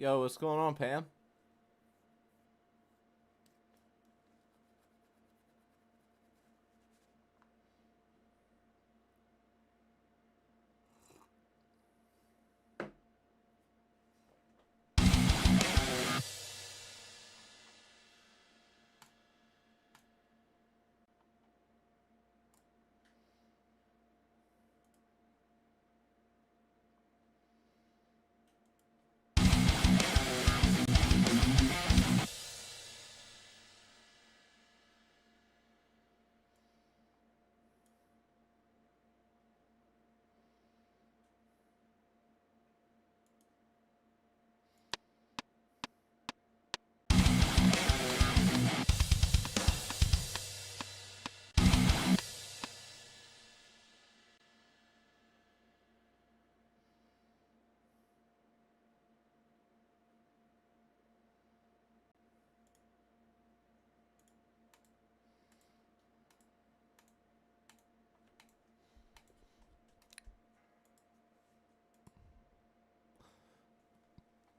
Yo, what's going on, Pam?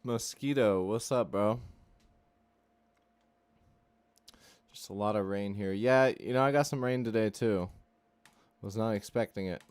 Mosquito, what's up, bro? Just a lot of rain here. Yeah, you know, I got some rain today, too. Was not expecting it.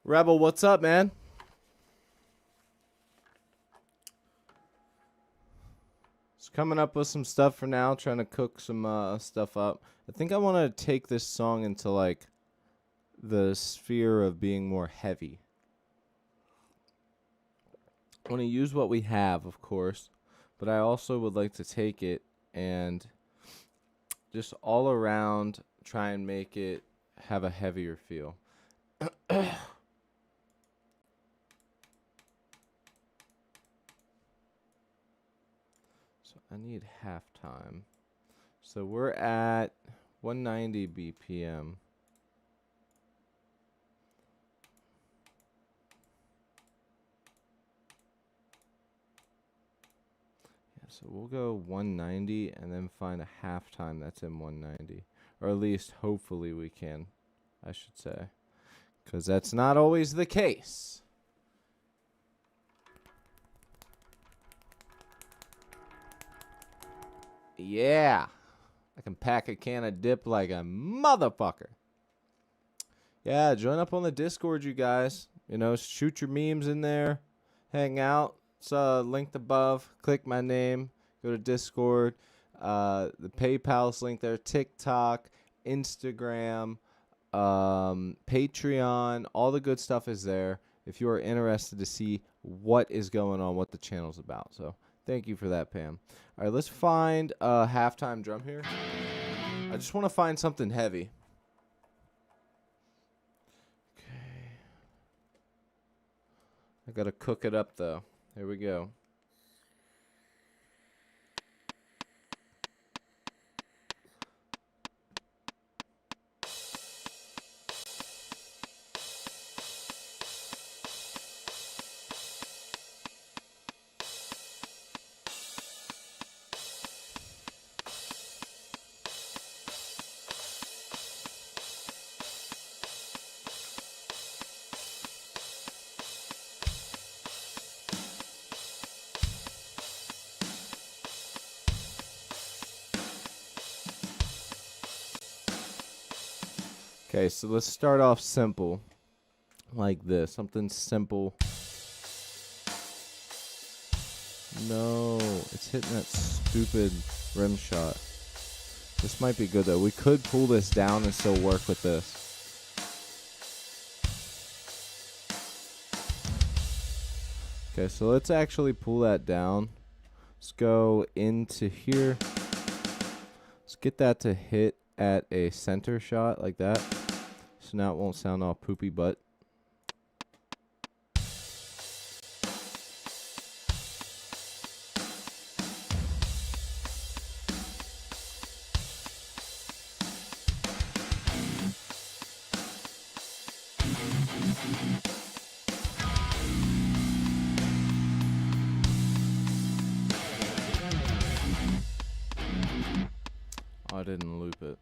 Rebel, what's up, man? Just coming up with some stuff for now, trying to cook some stuff up. I think I want to take this song into, like, the sphere of being more heavy. I want to use what we have, of course, but I also would like to take it and just all around try and make it have a heavier feel. So I need halftime. So we're at 190 BPM. So we'll go 190 and then find a halftime that's in 190. Or at least hopefully we can, I should say. Because that's not always the case. Yeah. I can pack a can of dip like a motherfucker. Yeah, join up on the Discord, you guys. You know, shoot your memes in there. Hang out. It's linked above. Click my name. Go to Discord. The PayPal's linked there. TikTok, Instagram, Patreon. All the good stuff is there if you are interested to see what is going on, what the channel's about. So thank you for that, Pam. All right, let's find a halftime drum here. I just want to find something heavy. Okay. I got to cook it up, though. Here we go. Okay, so let's start off simple, like this. Something simple. No, it's hitting that stupid rim shot. This might be good, though. We could pull this down and still work with this. Okay, so let's actually pull that down. Let's go into here. Let's get that to hit at a center shot like that. So now it won't sound all poopy butt. Oh, I didn't loop it.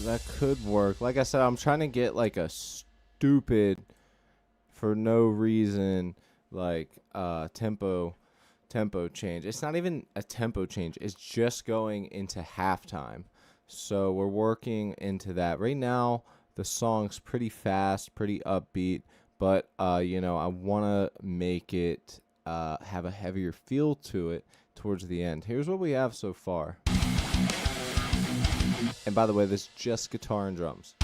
That could work. Like I said, I'm trying to get like a stupid, for no reason, like tempo tempo change. It's not even a tempo change. It's just going into halftime. So we're working into that. Right now, the song's pretty fast, pretty upbeat, but, you know, I want to make it have a heavier feel to it towards the end. Here's what we have so far. And by the way, this is just guitar and drums.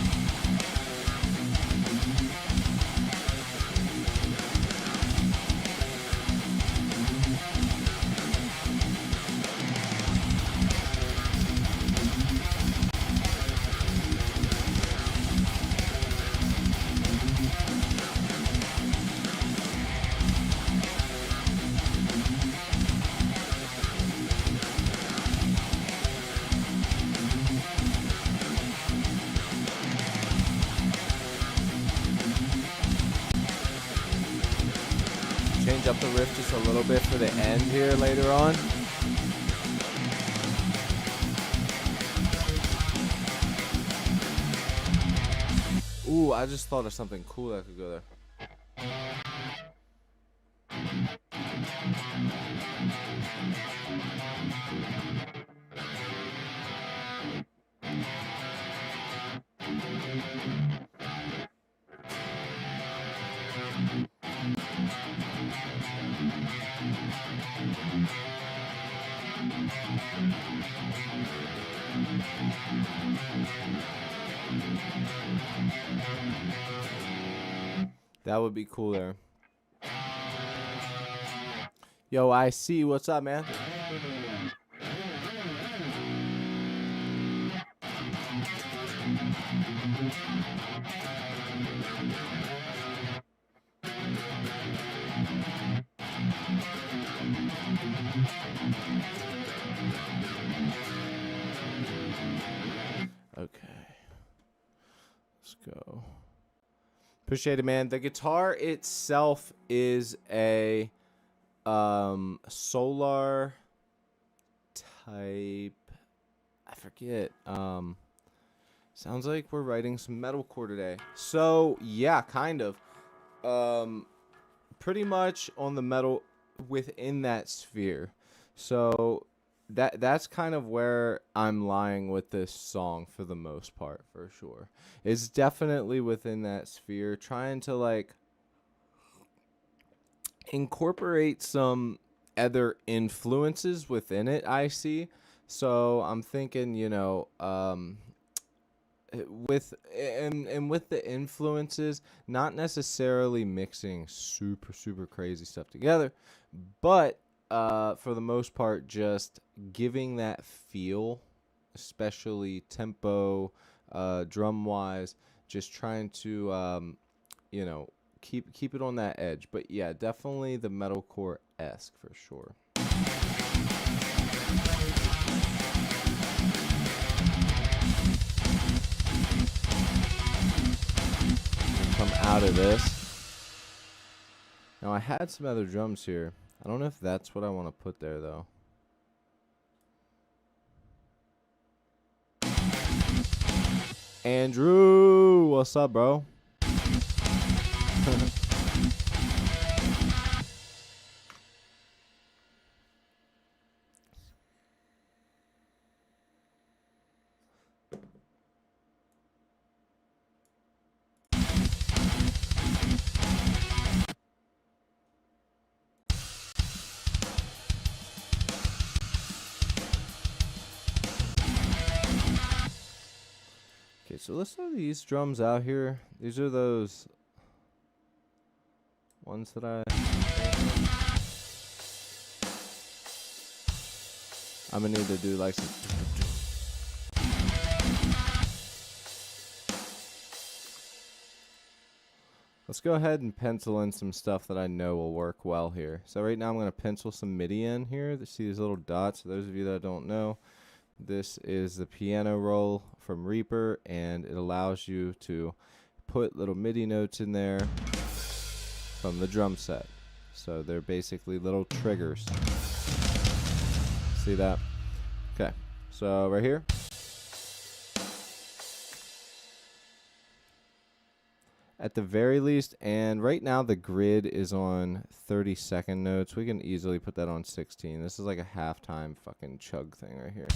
Change up the riff just a little bit for the end here later on. Ooh, I just thought of something cool that could go there. That would be cool there. Yo, I see. What's up, man? Okay. Let's go. Appreciate it, man. The guitar itself is a Solar type. I forget. Sounds like we're writing some metalcore today. So yeah, kind of. Pretty much on the metal within that sphere. So that's kind of where I'm lying with this song for the most part, for sure. It's definitely within that sphere, trying to like incorporate some other influences within it, I see. So I'm thinking, you know, with the influences, not necessarily mixing super crazy stuff together, but for the most part, just giving that feel, especially tempo, drum wise, just trying to you know, keep it on that edge. But yeah, definitely the metalcore-esque for sure. Come out of this. Now I had some other drums here. I don't know if that's what I want to put there though. Andrew, what's up, bro? Okay, so let's throw these drums out here. These are those ones that I'm gonna need to do like some. Let's go ahead and pencil in some stuff that I know will work well here. So right now I'm going to pencil some MIDI in here. See these little dots? For those of you that don't know, this is the piano roll from Reaper, and it allows you to put little MIDI notes in there from the drum set. So they're basically little triggers. See that? Okay, so right here. at the very least. And right now the grid is on 30-second notes. We can easily put that on 16. This is like a halftime fucking chug thing right here.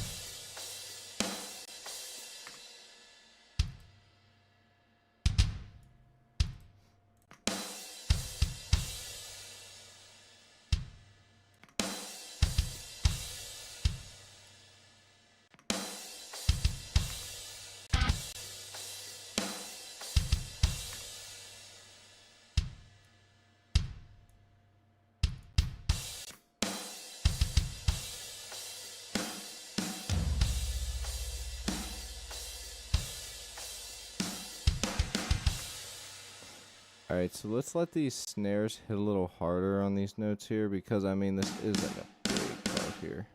Alright, so let's let these snares hit a little harder on these notes here, because, I mean, this is like a big part here.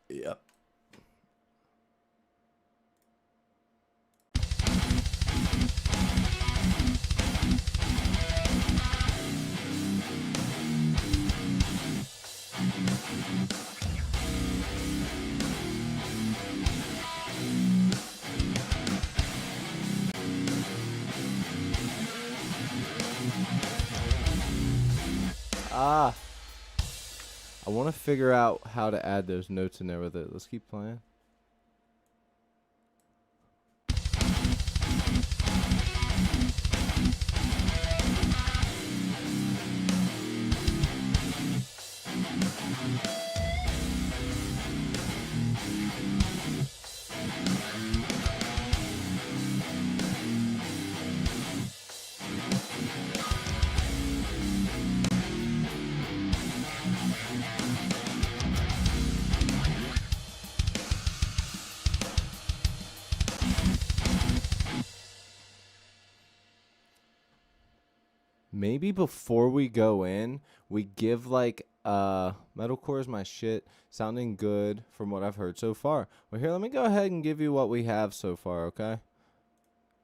Yep. Ah, I want to figure out how to add those notes in there with it. Let's keep playing. Maybe before we go in, we give like metalcore is my shit, sounding good from what I've heard so far. Well, here, let me go ahead and give you what we have so far, okay?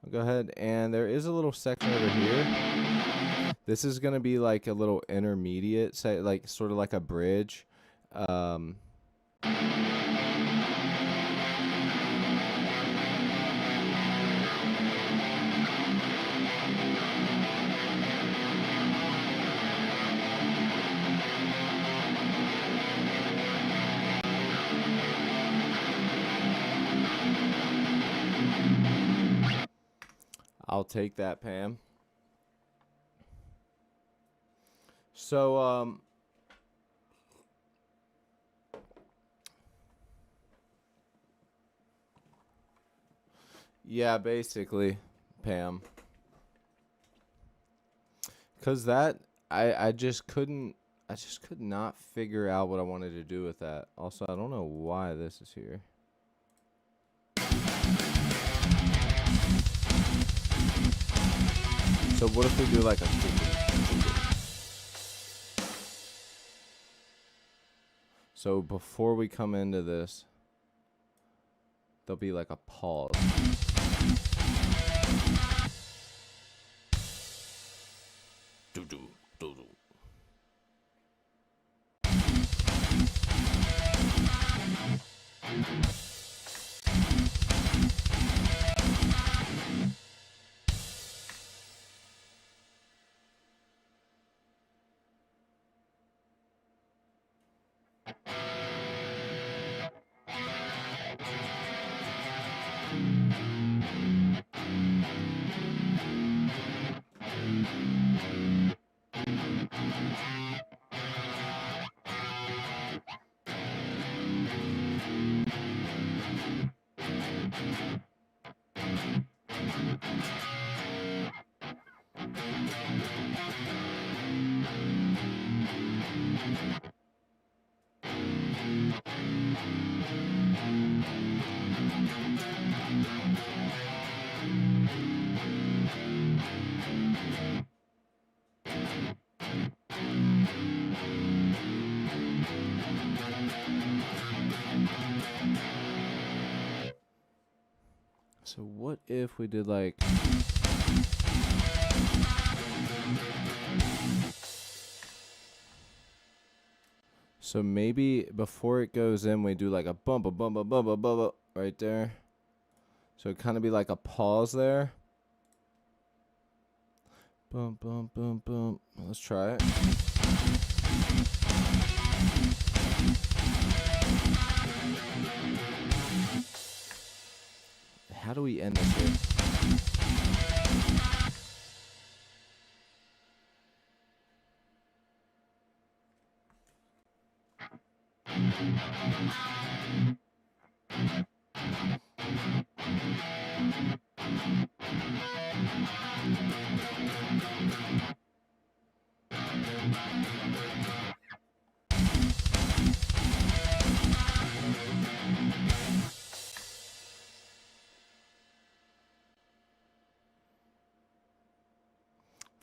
I'll go ahead, and there is a little section over here. This is gonna be like a little intermediate, say like sort of like a bridge. I'll take that, Pam. So, yeah, basically, Pam. Cause that I just could not figure out what I wanted to do with that. Also, I don't know why this is here. So what if we do like a So before we come into this, there'll be like a pause. So what if we did like... So maybe before it goes in, we do like a bump, a bump, a bump, a bump, right there. So it kind of be like a pause there. Boom, boom, boom, boom. Let's try it. How do we end this here?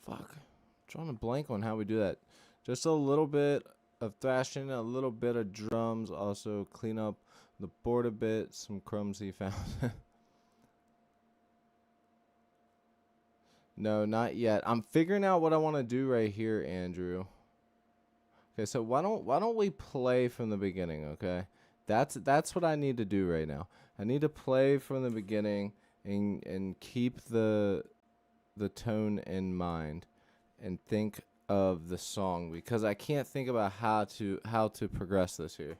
Fuck. Drawing a blank on how we do that. Just a little bit of thrashing, a little bit of drums. Also clean up the board a bit. Some crumbs he found. No, not yet. I'm figuring out what I want to do right here, Andrew. Okay, so why don't we play from the beginning, okay? That's what I need to do right now. I need to play from the beginning and keep the tone in mind and think of the song, because I can't think about how to progress this here.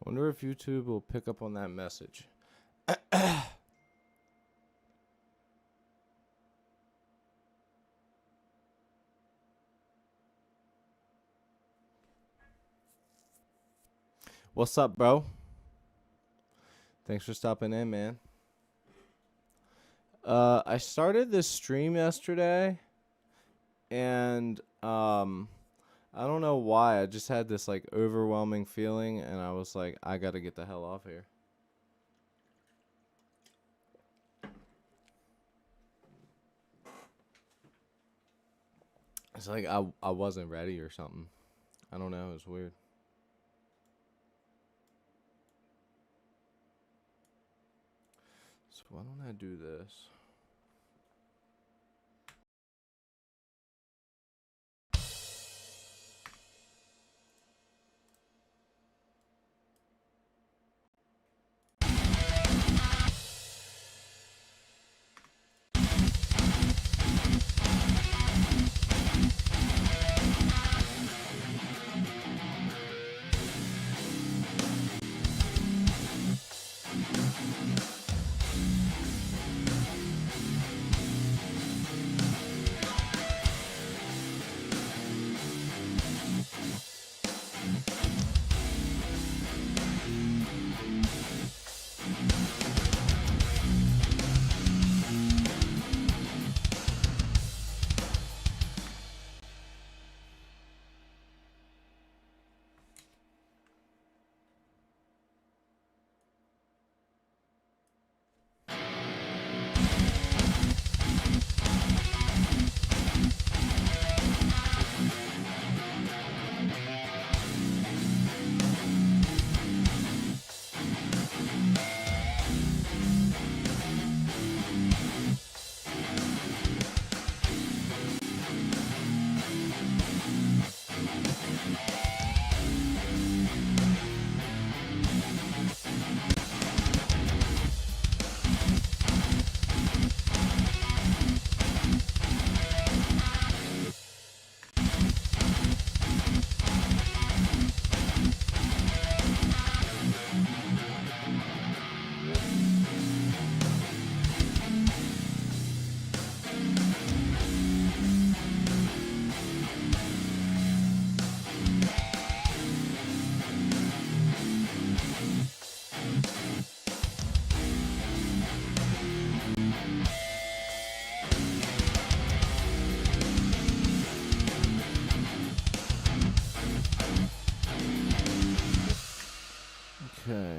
Wonder if YouTube will pick up on that message. What's up, bro? Thanks for stopping in, man. I started this stream yesterday, and I don't know why. I just had this like overwhelming feeling, and I was like, I gotta get the hell off here. It's like I wasn't ready or something. I don't know. It's weird. So why don't I do this?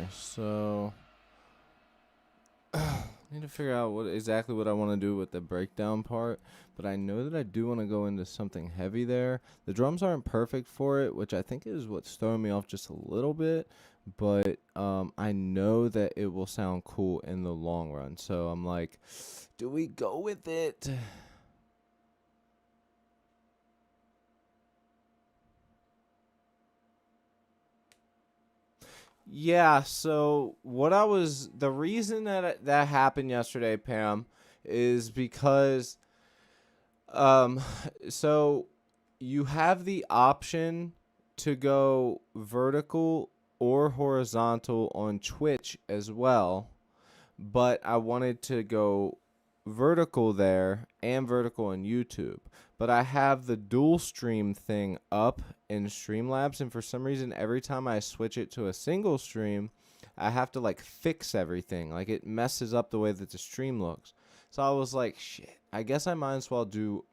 here. So I need to figure out exactly what I want to do with the breakdown part, but I know that I do want to go into something heavy there. The drums aren't perfect for it, which I think is what's throwing me off just a little bit, but I know that it will sound cool in the long run. So I'm like, do we go with it? Yeah, so the reason that happened yesterday, Pam, is because um so you have the option to go vertical or horizontal on Twitch as well, but I wanted to go vertical there and vertical on YouTube. But I have the dual stream thing up in Streamlabs, and for some reason, every time I switch it to a single stream, I have to like fix everything. Like it messes up the way that the stream looks. So I was like, shit, I guess I might as well do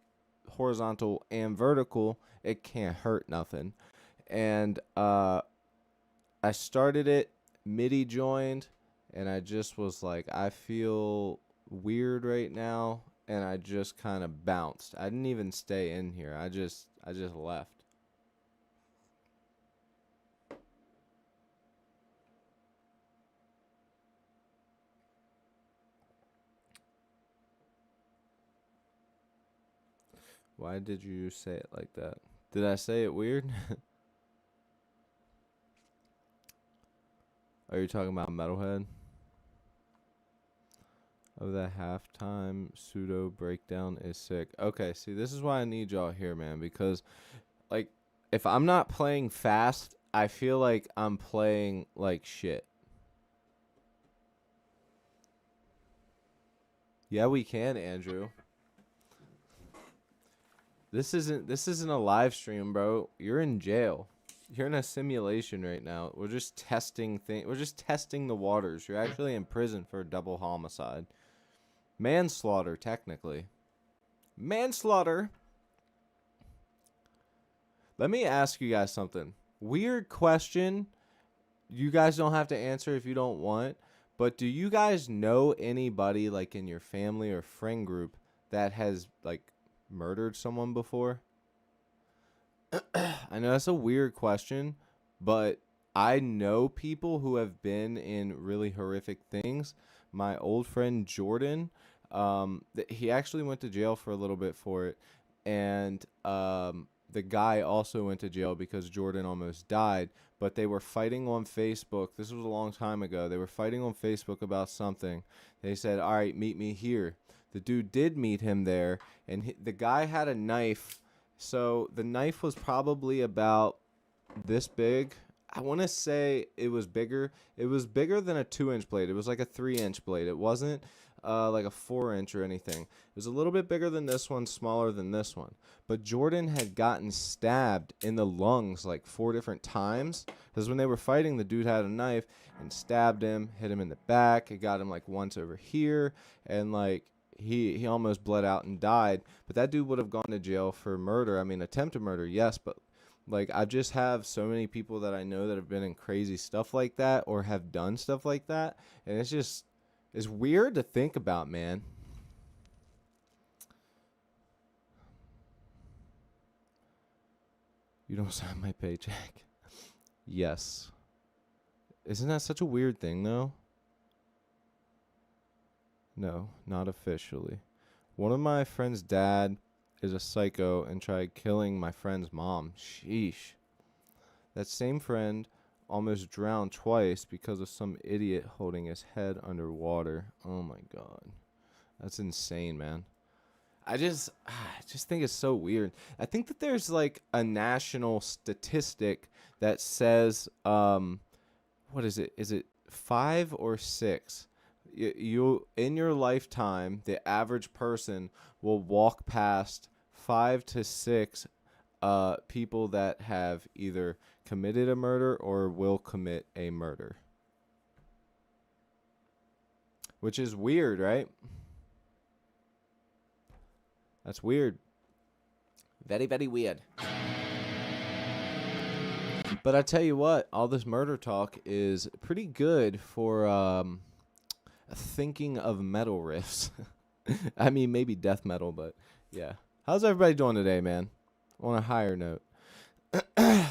horizontal and vertical. It can't hurt nothing. And I started it, MIDI joined, and I just was like, I feel weird right now, and I just kind of bounced. I didn't even stay in here. I just left. Why did you say it like that? Did I say it weird? Are you talking about Metalhead? Of that halftime pseudo breakdown is sick. Okay, see, this is why I need y'all here, man, because like if I'm not playing fast, I feel like I'm playing like shit. Yeah, we can, Andrew. This isn't a live stream, bro. You're in jail. You're in a simulation right now. We're just testing We're just testing the waters. You're actually in prison for a double homicide. Manslaughter, technically. Manslaughter. Let me ask you guys something. Weird question. You guys don't have to answer if you don't want. But do you guys know anybody like in your family or friend group that has like murdered someone before? I know that's a weird question, but I know people who have been in really horrific things. My old friend Jordan, he actually went to jail for a little bit for it, and the guy also went to jail because Jordan almost died. But they were fighting on Facebook. This was a long time ago. They were fighting on Facebook about something. They said, "All right, meet me here." The dude did meet him there, and the guy had a knife. So the knife was probably about this big. I want to say it was bigger. It was bigger than a 2-inch blade. It was like a 3-inch blade. It wasn't like a 4-inch or anything. It was a little bit bigger than this one, smaller than this one. But Jordan had gotten stabbed in the lungs like 4 different times. Because when they were fighting, the dude had a knife and stabbed him, hit him in the back. It got him like once over here. And like he almost bled out and died. But that dude would have gone to jail for murder. I mean, attempted murder, yes, but like, I just have so many people that I know that have been in crazy stuff like that or have done stuff like that. And it's weird to think about, man. You don't sign my paycheck. Yes. Isn't that such a weird thing, though? No, not officially. One of my friend's dad is a psycho and tried killing my friend's mom. Sheesh. That same friend almost drowned twice because of some idiot holding his head underwater. Oh my god. That's insane, man. I just think it's so weird. I think that there's like a national statistic that says what is it? Is it 5 or 6? You in your lifetime, the average person will walk past 5 to 6 people that have either committed a murder or will commit a murder. Which is weird, right? That's weird. Very, very weird. But I tell you what, all this murder talk is pretty good for thinking of metal riffs. I mean, maybe death metal, but yeah. How's everybody doing today, man? On a higher note. I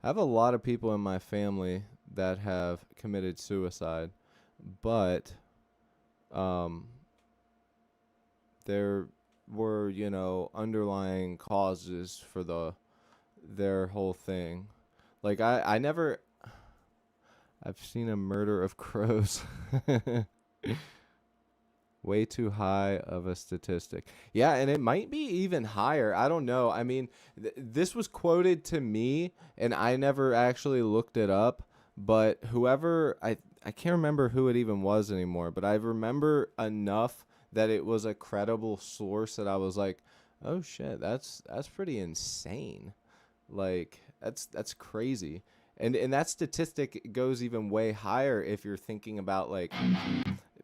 have a lot of people in my family that have committed suicide, but there were, underlying causes for their whole thing. Like I never I've seen a murder of crows. Way too high of a statistic. Yeah, and it might be even higher. I don't know. I mean, this was quoted to me, and I never actually looked it up. But whoever, I can't remember who it even was anymore, but I remember enough that it was a credible source that I was like, oh shit, that's pretty insane. Like, that's crazy. And that statistic goes even way higher if you're thinking about, like,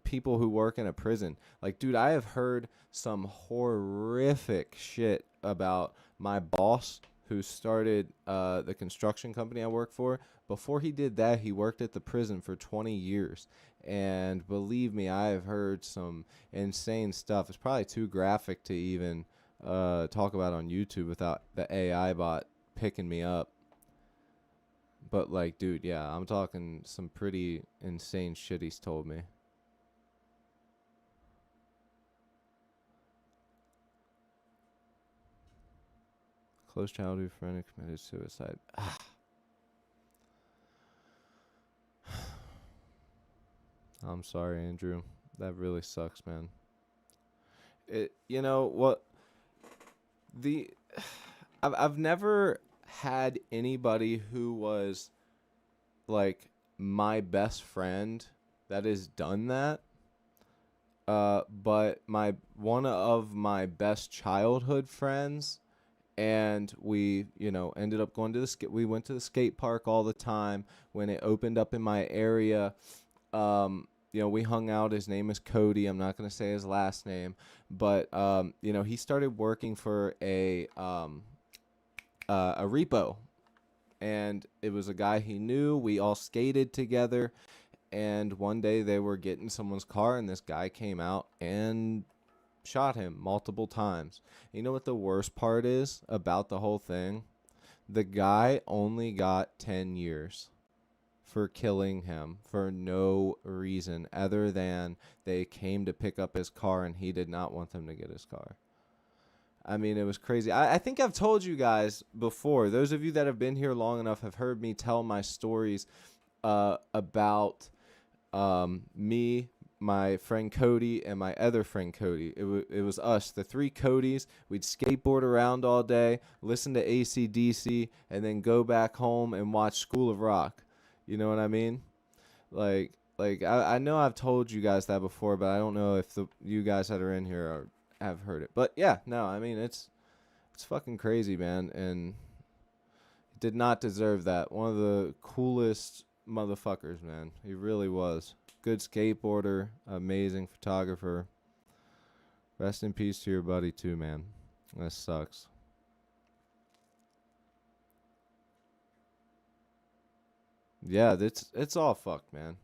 people who work in a prison. Like, dude, I have heard some horrific shit about my boss who started the construction company I work for. Before he did that, he worked at the prison for 20 years. And believe me, I have heard some insane stuff. It's probably too graphic to even talk about on YouTube without the AI bot picking me up. But, like, dude, yeah, I'm talking some pretty insane shit he's told me. Close childhood friend who committed suicide. I'm sorry, Andrew. That really sucks, man. You know what? I've never had anybody who was like my best friend that has done that. But one of my best childhood friends, and we, ended up going to we went to the skate park all the time when it opened up in my area. We hung out. His name is Cody. I'm not going to say his last name, but, he started working for a repo, and it was a guy he knew. We all skated together, and one day they were getting someone's car, and this guy came out and shot him multiple times. You know what the worst part is about the whole thing? The guy only got 10 years for killing him for no reason other than they came to pick up his car and he did not want them to get his car. I mean, it was crazy. I think I've told you guys before. Those of you that have been here long enough have heard me tell my stories about me, my friend Cody, and my other friend Cody. It was us, the three Codys. We'd skateboard around all day, listen to AC/DC, and then go back home and watch School of Rock. You know what I mean? Like I know I've told you guys that before, but I don't know if you guys that are in here have heard it. But yeah, no, I mean, it's fucking crazy, man, and did not deserve that. One of the coolest motherfuckers, man. He really was. Good skateboarder, amazing photographer. Rest in peace to your buddy too, man. That sucks. Yeah, it's all fucked, man.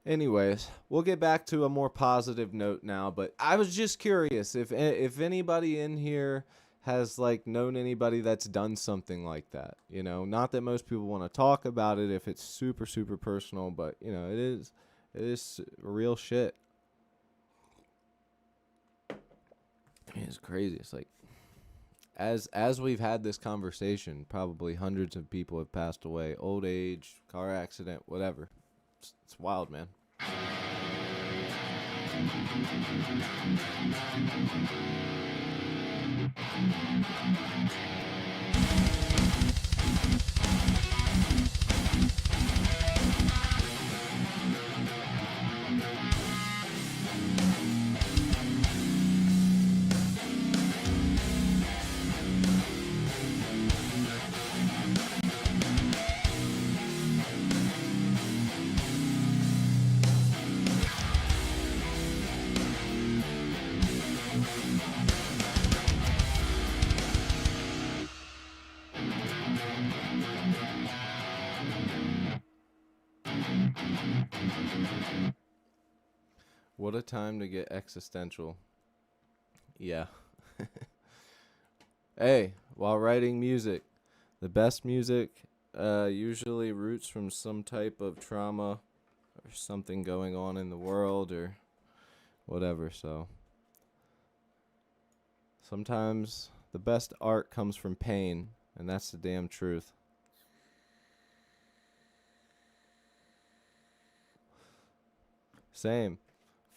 Anyways, we'll get back to a more positive note now, but I was just curious if anybody in here has like known anybody that's done something like that. Not that most people want to talk about it if it's super super personal, but it is real shit. It's crazy. It's like as we've had this conversation, probably hundreds of people have passed away, old age, car accident, whatever. It's wild, man. What a time to get existential. Yeah. Hey, while writing music, the best music usually roots from some type of trauma or something going on in the world or whatever. So sometimes the best art comes from pain, and that's the damn truth. Same.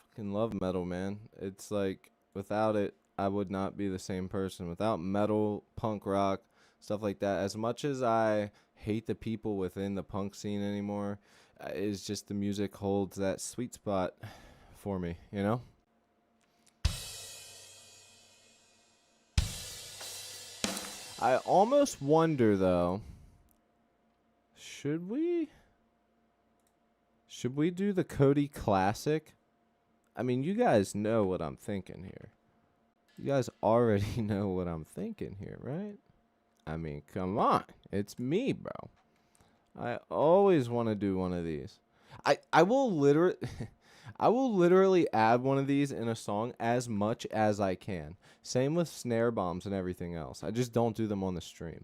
Fucking love metal, man. It's like without it, I would not be the same person. Without metal, punk rock, stuff like that. As much as I hate the people within the punk scene anymore, is just the music holds that sweet spot for me, you know? I almost wonder though, should we do the Cody Classic? I mean, you guys know what I'm thinking here. You guys already know what I'm thinking here, right? I mean, come on. It's me, bro. I always want to do one of these. I will literally I will literally add one of these in a song as much as I can. Same with snare bombs and everything else. I just don't do them on the stream.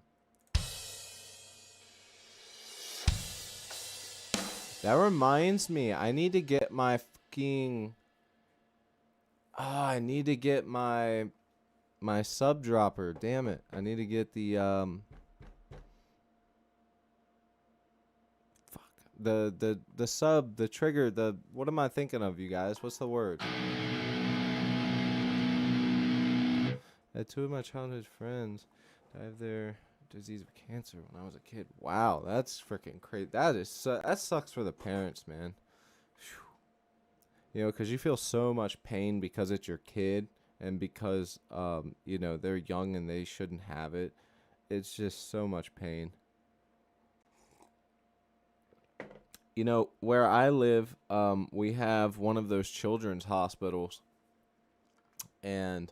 That reminds me, I need to get my fucking I need to get my sub dropper. Damn it. I need to get the the sub, the trigger, the what am I thinking of, you guys? What's the word? I had two of my childhood friends die of their disease of cancer when I was a kid. Wow, that's freaking crazy. That sucks for the parents, man. Whew. You know, because you feel so much pain because it's your kid and because you know, they're young and they shouldn't have it. It's just so much pain. You know, where I live, we have one of those children's hospitals, and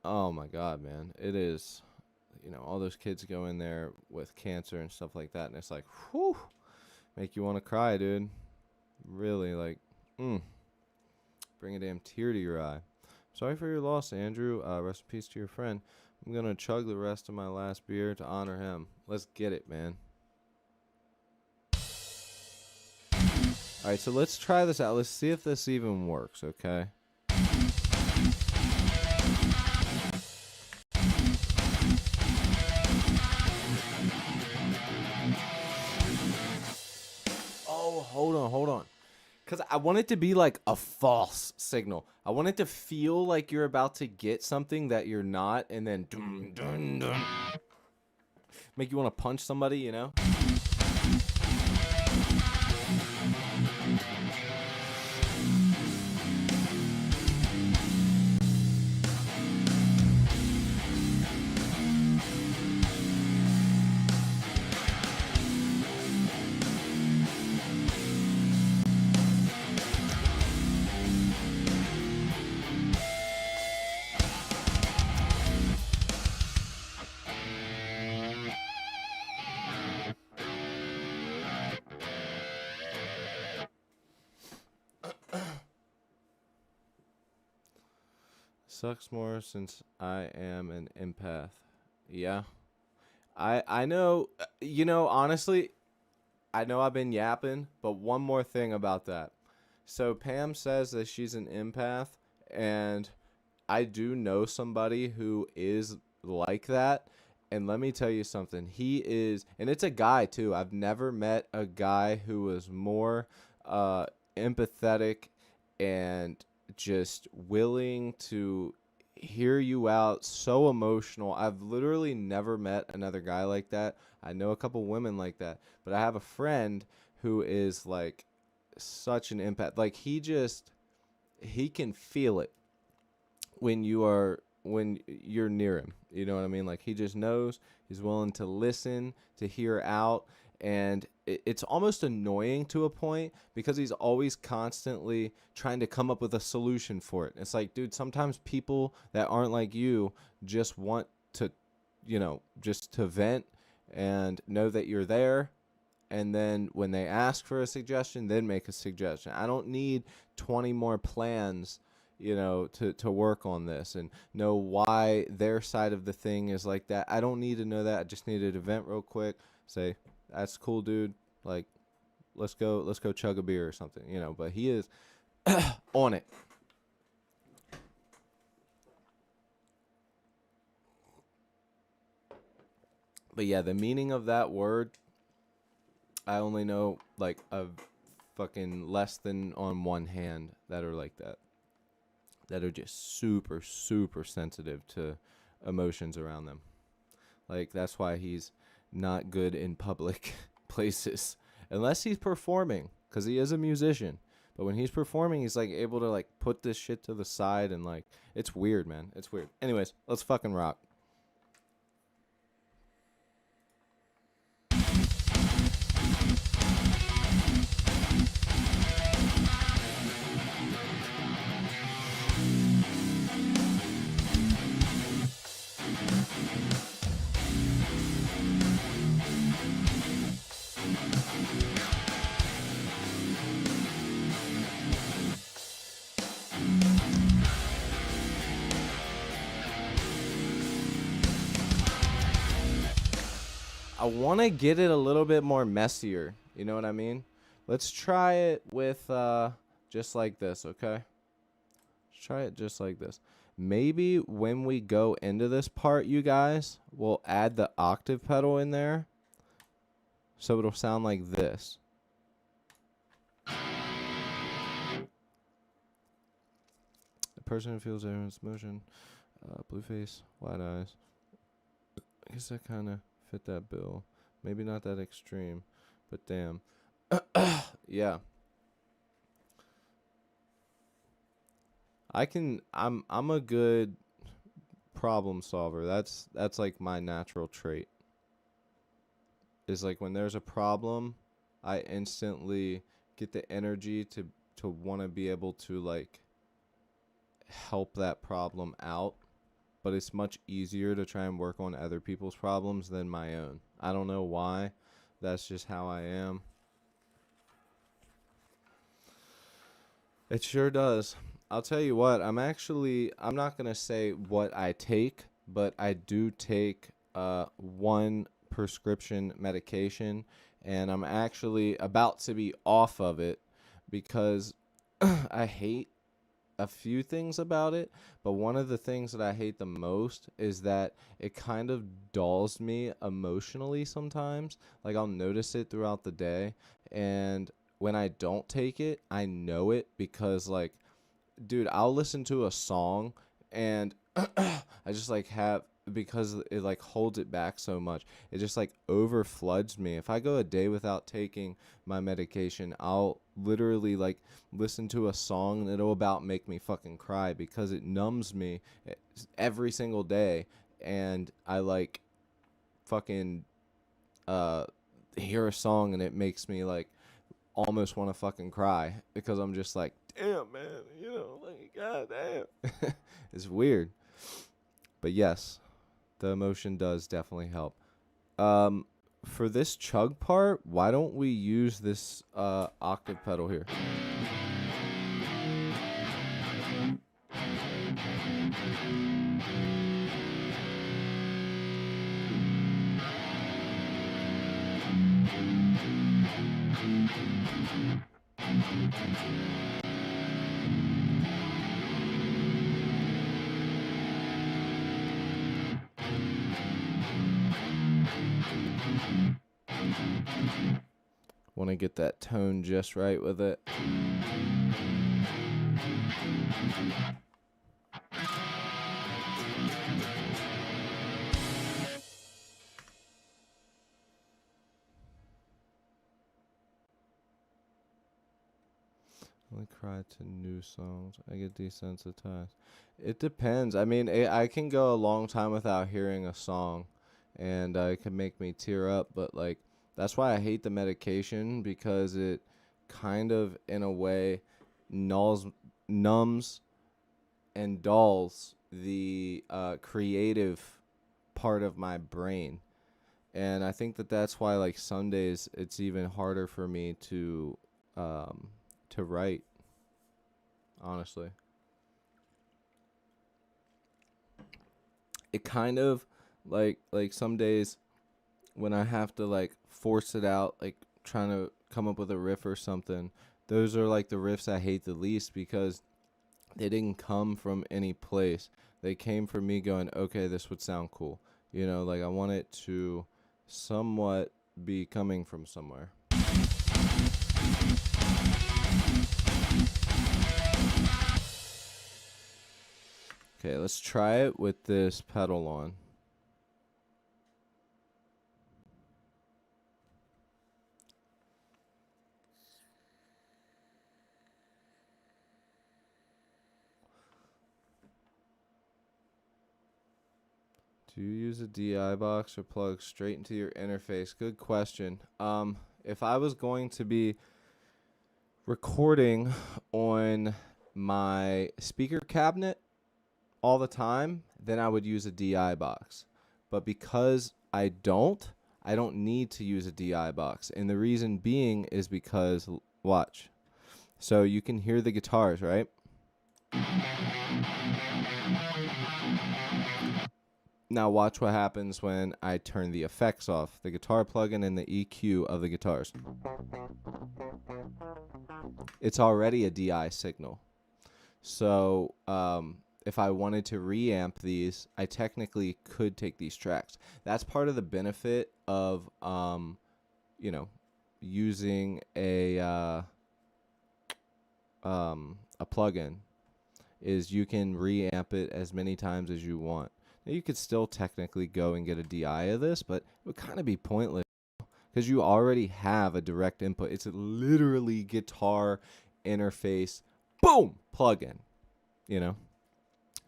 oh my God, man, it is, you know, all those kids go in there with cancer and stuff like that, and it's like, whew, make you want to cry, dude. Really, like, bring a damn tear to your eye. Sorry for your loss, Andrew. Rest in peace to your friend. I'm gonna chug the rest of my last beer to honor him. Let's get it, man. All right, so let's try this out. Let's see if this even works, okay? Oh, hold on. Because I want it to be like a false signal. I want it to feel like you're about to get something that you're not, and then dun, dun, dun, make you want to punch somebody, you know? Sucks more since I am an empath. Yeah. I know, you know, honestly, I know I've been yapping, but one more thing about that. So Pam says that she's an empath, and I do know somebody who is like that. And let me tell you something. He is, and it's a guy too. I've never met a guy who was more empathetic and just willing to hear you out, so emotional. I've literally never met another guy like that. I know a couple women like that, but I have a friend who is like such an empath. Like he can feel it when you're near him. You know what I mean? Like he just knows. He's willing to listen, to hear out, and it's almost annoying to a point because he's always constantly trying to come up with a solution for it. It's like, dude, sometimes people that aren't like you just want to, you know, just to vent and know that you're there, and then when they ask for a suggestion, then make a suggestion. I don't need 20 more plans, to work on this and know why their side of the thing is like that. I don't need to know that. I just need an event real quick. Say, that's cool, dude. Like, let's go chug a beer or something, but he is on it. But yeah, the meaning of that word, I only know like a fucking less than on one hand that are like that. That are just super, super sensitive to emotions around them. Like, that's why he's not good in public places. Unless he's performing, because he is a musician. But when he's performing, he's, like, able to, like, put this shit to the side and, like, it's weird, man. It's weird. Anyways, let's fucking rock. I want to get it a little bit more messier. You know what I mean? Let's try it with just like this, okay? Let's try it just like this. Maybe when we go into this part, you guys, we'll add the octave pedal in there. So it'll sound like this. The person who feels everyone's motion, blue face, wide eyes. I guess that kind of fit that bill. Maybe not that extreme, but damn. Yeah. I'm a good problem solver. That's like my natural trait. Is like when there's a problem, I instantly get the energy to want to be able to like help that problem out. But it's much easier to try and work on other people's problems than my own. I don't know why. That's just how I am. It sure does. I'll tell you what, I'm not going to say what I take, but I do take one prescription medication, and I'm actually about to be off of it because I hate a few things about it, but one of the things that I hate the most is that it kind of dulls me emotionally sometimes. Like, I'll notice it throughout the day, and when I don't take it, I know it because, like, dude, I'll listen to a song and I just like have, because it like holds it back so much, it just like overfloods me. If I go a day without taking my medication, I'll literally like listen to a song and it'll about make me fucking cry because it numbs me every single day. And I like fucking hear a song and it makes me like almost want to fucking cry because I'm just like, damn, man, like, goddamn. It's weird. But yes, the emotion does definitely help. For this chug part, why don't we use this octave pedal here? Want to get that tone just right with it. Only cry to new songs. I get desensitized. It depends. I mean, I can go a long time without hearing a song, and it can make me tear up. But like, that's why I hate the medication, because it kind of, in a way, numbs and dulls the creative part of my brain. And I think that that's why, like, some days it's even harder for me to write, honestly. It kind of like some days when I have to like force it out, like trying to come up with a riff or something, those are like the riffs I hate the least because they didn't come from any place. They came from me going, okay, this would sound cool. You know, like I want it to somewhat be coming from somewhere. Okay, let's try it with this pedal on. Do you use a DI box or plug straight into your interface? Good question. If I was going to be recording on my speaker cabinet all the time, then I would use a DI box. But because I don't need to use a DI box. And the reason being is because, watch. So you can hear the guitars, right? Now watch what happens when I turn the effects off, the guitar plugin and the EQ of the guitars. It's already a DI signal. So if I wanted to reamp these, I technically could take these tracks. That's part of the benefit of, you know, using a plugin, is you can reamp it as many times as you want. Now, you could still technically go and get a DI of this, but it would kind of be pointless because you already have a direct input. It's literally guitar interface, boom, plugin, you know?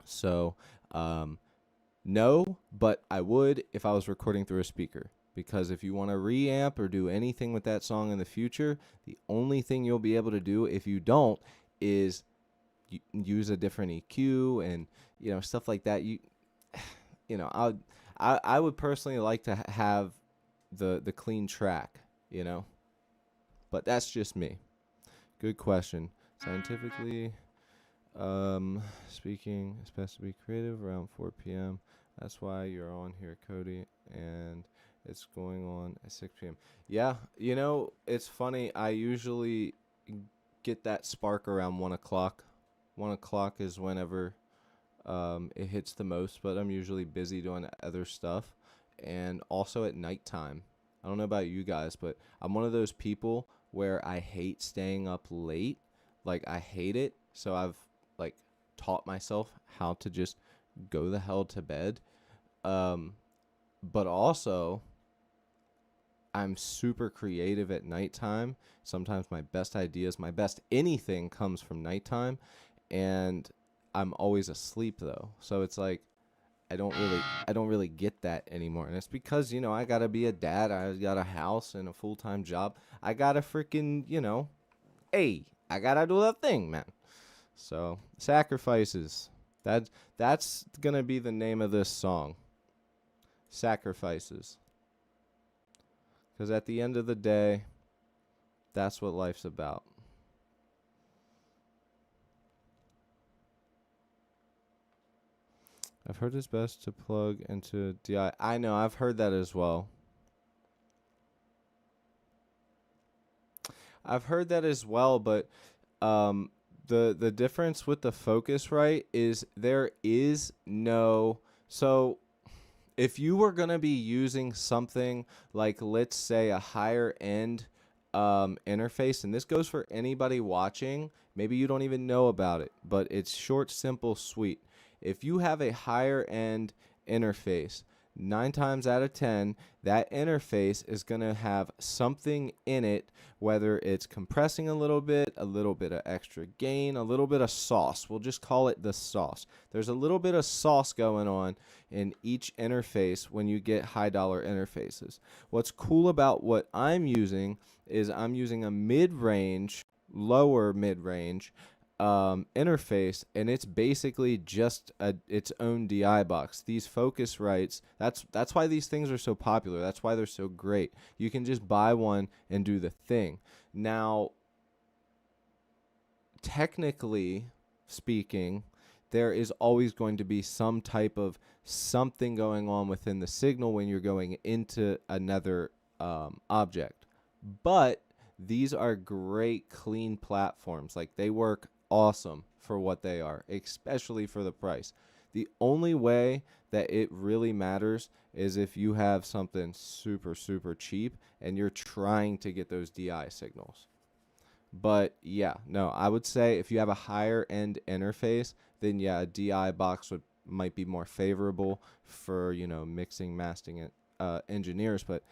So, no, but I would if I was recording through a speaker. Because if you want to reamp or do anything with that song in the future, the only thing you'll be able to do if you don't is use a different EQ and, you know, stuff like that. You know, I would personally like to have the clean track, you know, but that's just me. Good question. Scientifically speaking, it's best to be creative around 4 p.m. That's why you're on here, Cody, and it's going on at 6 p.m. Yeah, you know, it's funny. I usually get that spark around 1 o'clock. 1 o'clock is whenever it hits the most, but I'm usually busy doing other stuff. And also at nighttime. I don't know about you guys, but I'm one of those people where I hate staying up late. Like, I hate it. So I've, like, taught myself how to just go the hell to bed. But also, I'm super creative at nighttime. Sometimes my best ideas, my best anything comes from nighttime. And I'm always asleep though. So it's like I don't really get that anymore. And it's because, you know, I got to be a dad. I got a house and a full-time job. I got to freaking, you know, hey, I got to do that thing, man. So, sacrifices. That's going to be the name of this song. Sacrifices. Cuz at the end of the day, that's what life's about. I've heard it's best to plug into DI. I know, I've heard that as well. I've heard that as well, but the difference with the Focusrite is there is no. So if you were gonna be using something like, let's say, a higher end interface, and this goes for anybody watching, maybe you don't even know about it, but it's short, simple, sweet. If you have a higher end interface, 9 times out of 10, that interface is going to have something in it, whether it's compressing a little bit of extra gain, a little bit of sauce. We'll just call it the sauce. There's a little bit of sauce going on in each interface when you get high dollar interfaces. What's cool about what I'm using is I'm using a mid-range, lower mid-range interface, and it's basically just its own DI box. These Focusrites, that's why these things are so popular. That's why they're so great. You can just buy one and do the thing. Now, technically speaking, there is always going to be some type of something going on within the signal when you're going into another object. But these are great, clean platforms. Like, they work awesome for what they are, especially for the price. The only way that it really matters is if you have something super, super cheap and you're trying to get those DI signals. But yeah, no, I would say if you have a higher end interface, then yeah, a DI box might be more favorable for, mixing, mastering engineers. But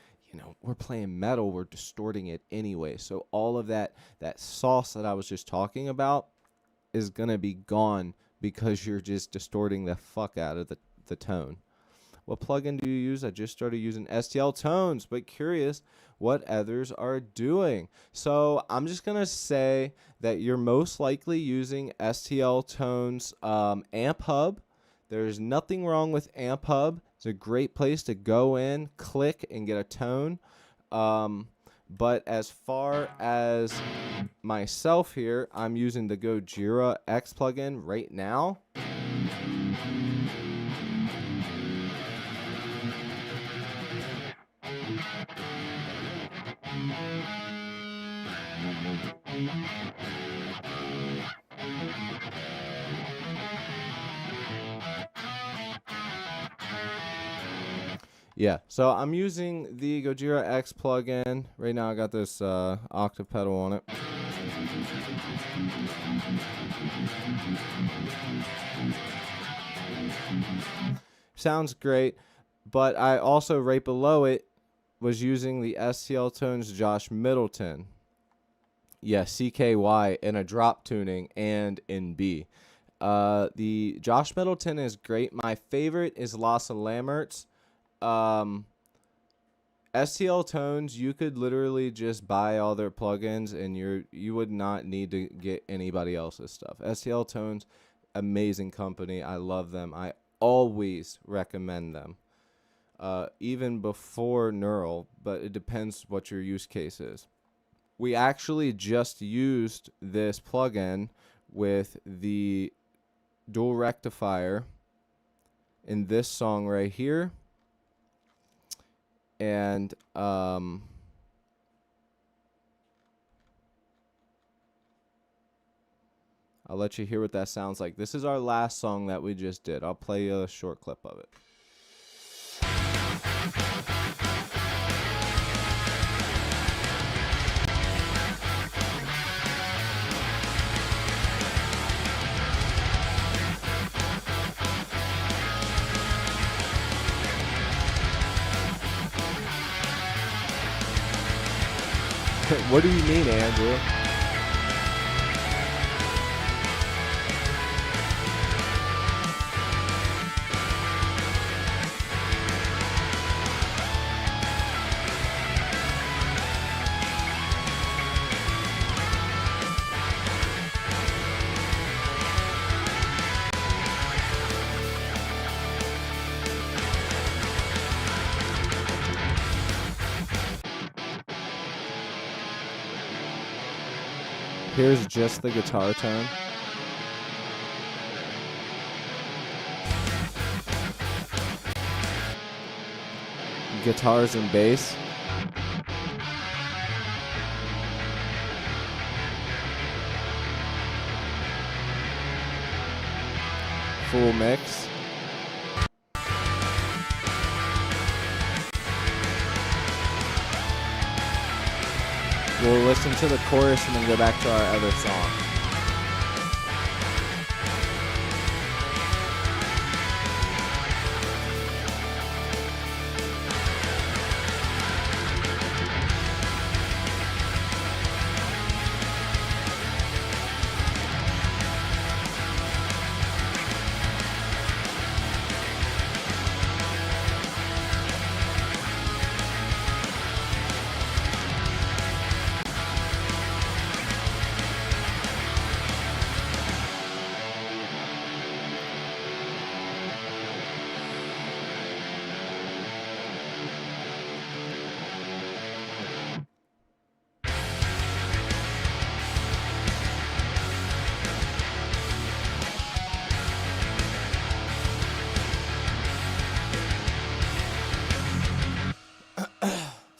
we're playing metal, we're distorting it anyway. So all of that sauce that I was just talking about is gonna be gone because you're just distorting the fuck out of the tone. What plugin do you use? I just started using STL Tones, but curious what others are doing. So I'm just going to say that you're most likely using STL Tones Amp Hub. There's nothing wrong with Amp Hub. It's a great place to go in, click, and get a tone. But as far as myself here, I'm using the Gojira X plugin right now. Yeah, so I'm using the Gojira X plugin. Right now I got this octave pedal on it. Sounds great, but I also, right below it, was using the STL Tones Josh Middleton. Yeah, CKY in a drop tuning and in B. The Josh Middleton is great. My favorite is Lasse Lammert's. STL Tones, you could literally just buy all their plugins and you would not need to get anybody else's stuff. STL Tones, amazing company. I love them. I always recommend them. Even before Neural, but it depends what your use case is. We actually just used this plugin with the dual rectifier in this song right here. And I'll let you hear what that sounds like. This is our last song that we just did. I'll play a short clip of it. What do you mean, Andrew? Here's just the guitar tone. Guitars and bass. Full mix. We'll listen to the chorus and then go back to our other song.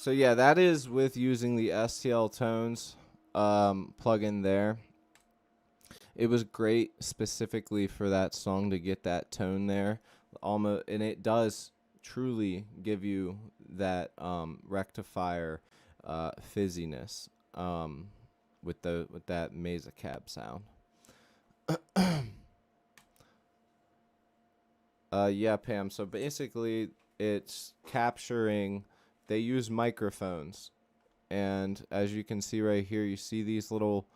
So yeah, that is with using the STL Tones plugin there. It was great specifically for that song to get that tone there, almost, and it does truly give you that rectifier fizziness with that Mesa Cab sound. Yeah, Pam. So basically, it's capturing. They use microphones, and as you can see right here, you see these little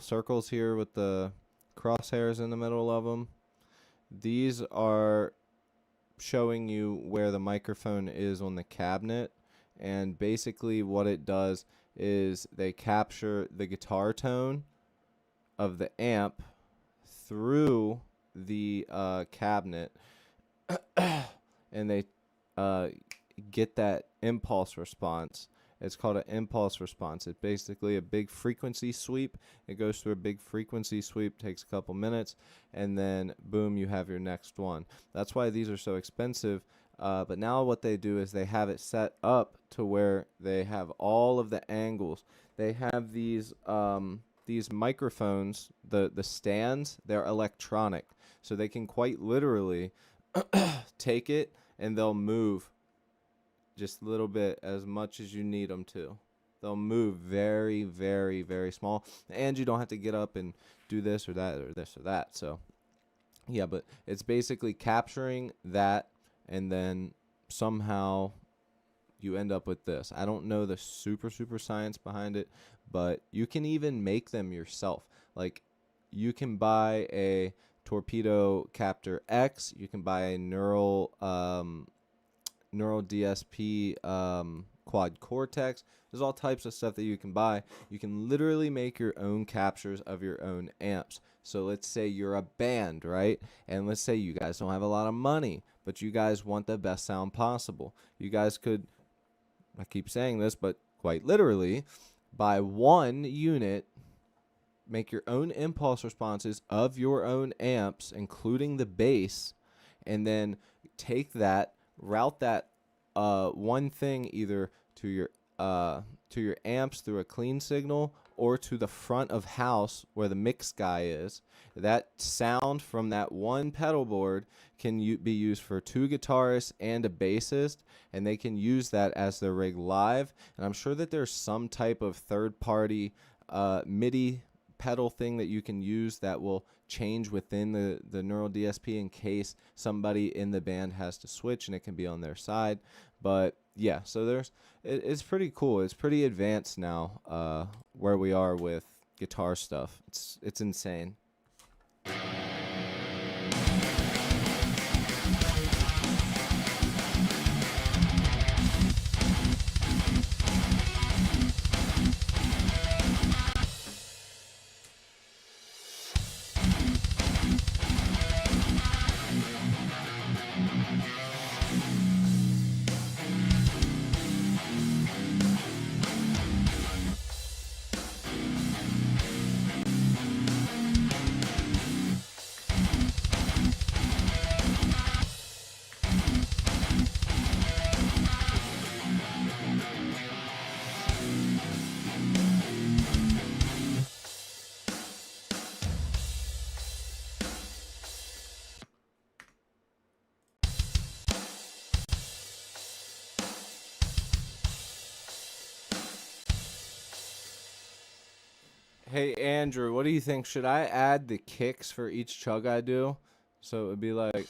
circles here with the crosshairs in the middle of them. These are showing you where the microphone is on the cabinet, and basically what it does is they capture the guitar tone of the amp through the cabinet, and they get that impulse response. It's called an impulse response. It's basically a big frequency sweep. It goes through a big frequency sweep, takes a couple minutes, and then boom, you have your next one. That's why these are so expensive. But now what they do is they have it set up to where they have all of the angles. They have these microphones, the stands, they're electronic. So they can quite literally take it and they'll move just a little bit, as much as you need them to. They'll move very, very, very small, and you don't have to get up and do this or that or this or that. So, yeah, but it's basically capturing that, and then somehow you end up with this. I don't know the super science behind it, but you can even make them yourself. Like, you can buy a Torpedo Captor X, you can buy a Neural DSP Quad Cortex. There's all types of stuff that you can buy. You can literally make your own captures of your own amps. So let's say you're a band, right? And let's say you guys don't have a lot of money, but you guys want the best sound possible. You guys could, I keep saying this, but quite literally, buy one unit, make your own impulse responses of your own amps, including the bass, and then take that, route that one thing either to your amps through a clean signal or to the front of house where the mix guy is. That sound from that one pedal board can be used for two guitarists and a bassist, and they can use that as their rig live. And I'm sure that there's some type of third-party MIDI pedal thing that you can use that will change within the Neural DSP in case somebody in the band has to switch, and it can be on their side. But yeah, so it's pretty cool. It's pretty advanced now where we are with guitar stuff. It's insane. Hey, Andrew, what do you think? Should I add the kicks for each chug I do? So it would be like...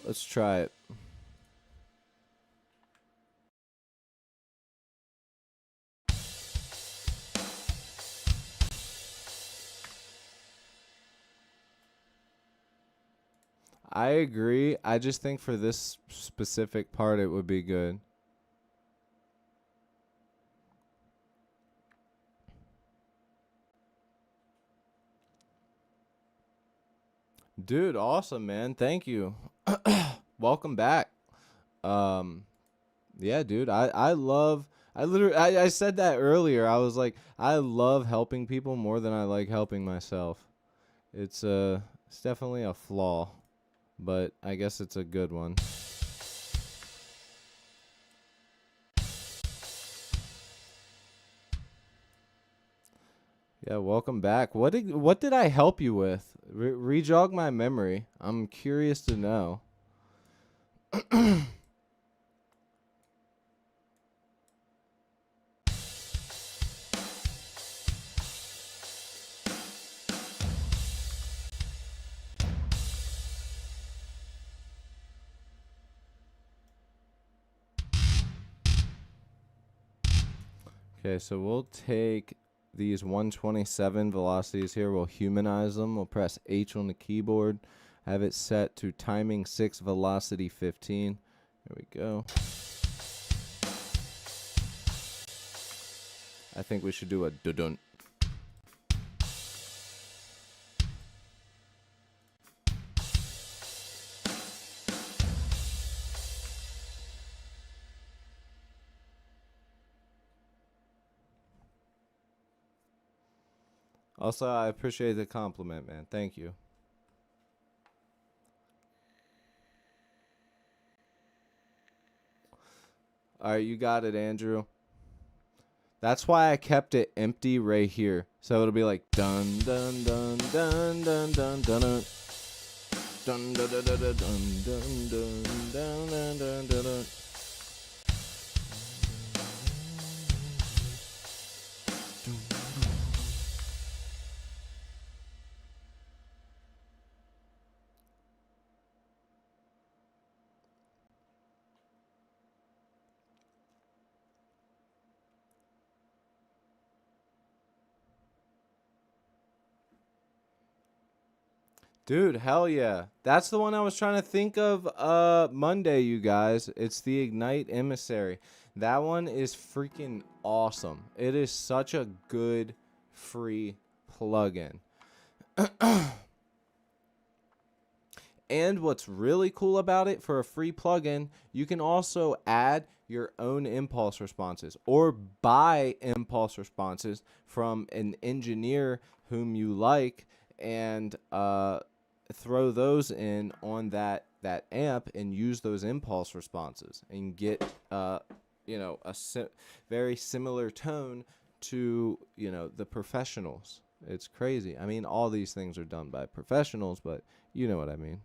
Let's try it. I agree. I just think for this specific part, it would be good. Dude, awesome, man. Thank you. Welcome back. Um, Yeah, dude. I love. I said that earlier. I was like, I love helping people more than I like helping myself. It's definitely a flaw, but I guess it's a good one. Yeah, welcome back. What did I help you with? Re-jog my memory. I'm curious to know. Okay, so we'll take these 127 velocities here. We'll humanize them. We'll press H on the keyboard. Have it set to timing 6, velocity 15. There we go. I think we should do a dun. Also, I appreciate the compliment, man. Thank you. All right, you got it, Andrew. That's why I kept it empty right here. So it'll be like dun dun dun dun dun dun dun dun dun dun dun dun dun dun dun dun dun dun dun. Dude, hell yeah. That's the one I was trying to think of Monday, you guys. It's the Ignite Emissary. That one is freaking awesome. It is such a good free plugin. And what's really cool about it, for a free plugin, you can also add your own impulse responses or buy impulse responses from an engineer whom you like, and throw those in on that amp and use those impulse responses and get very similar tone to the professionals. It's crazy. I mean, all these things are done by professionals, but you know what I mean.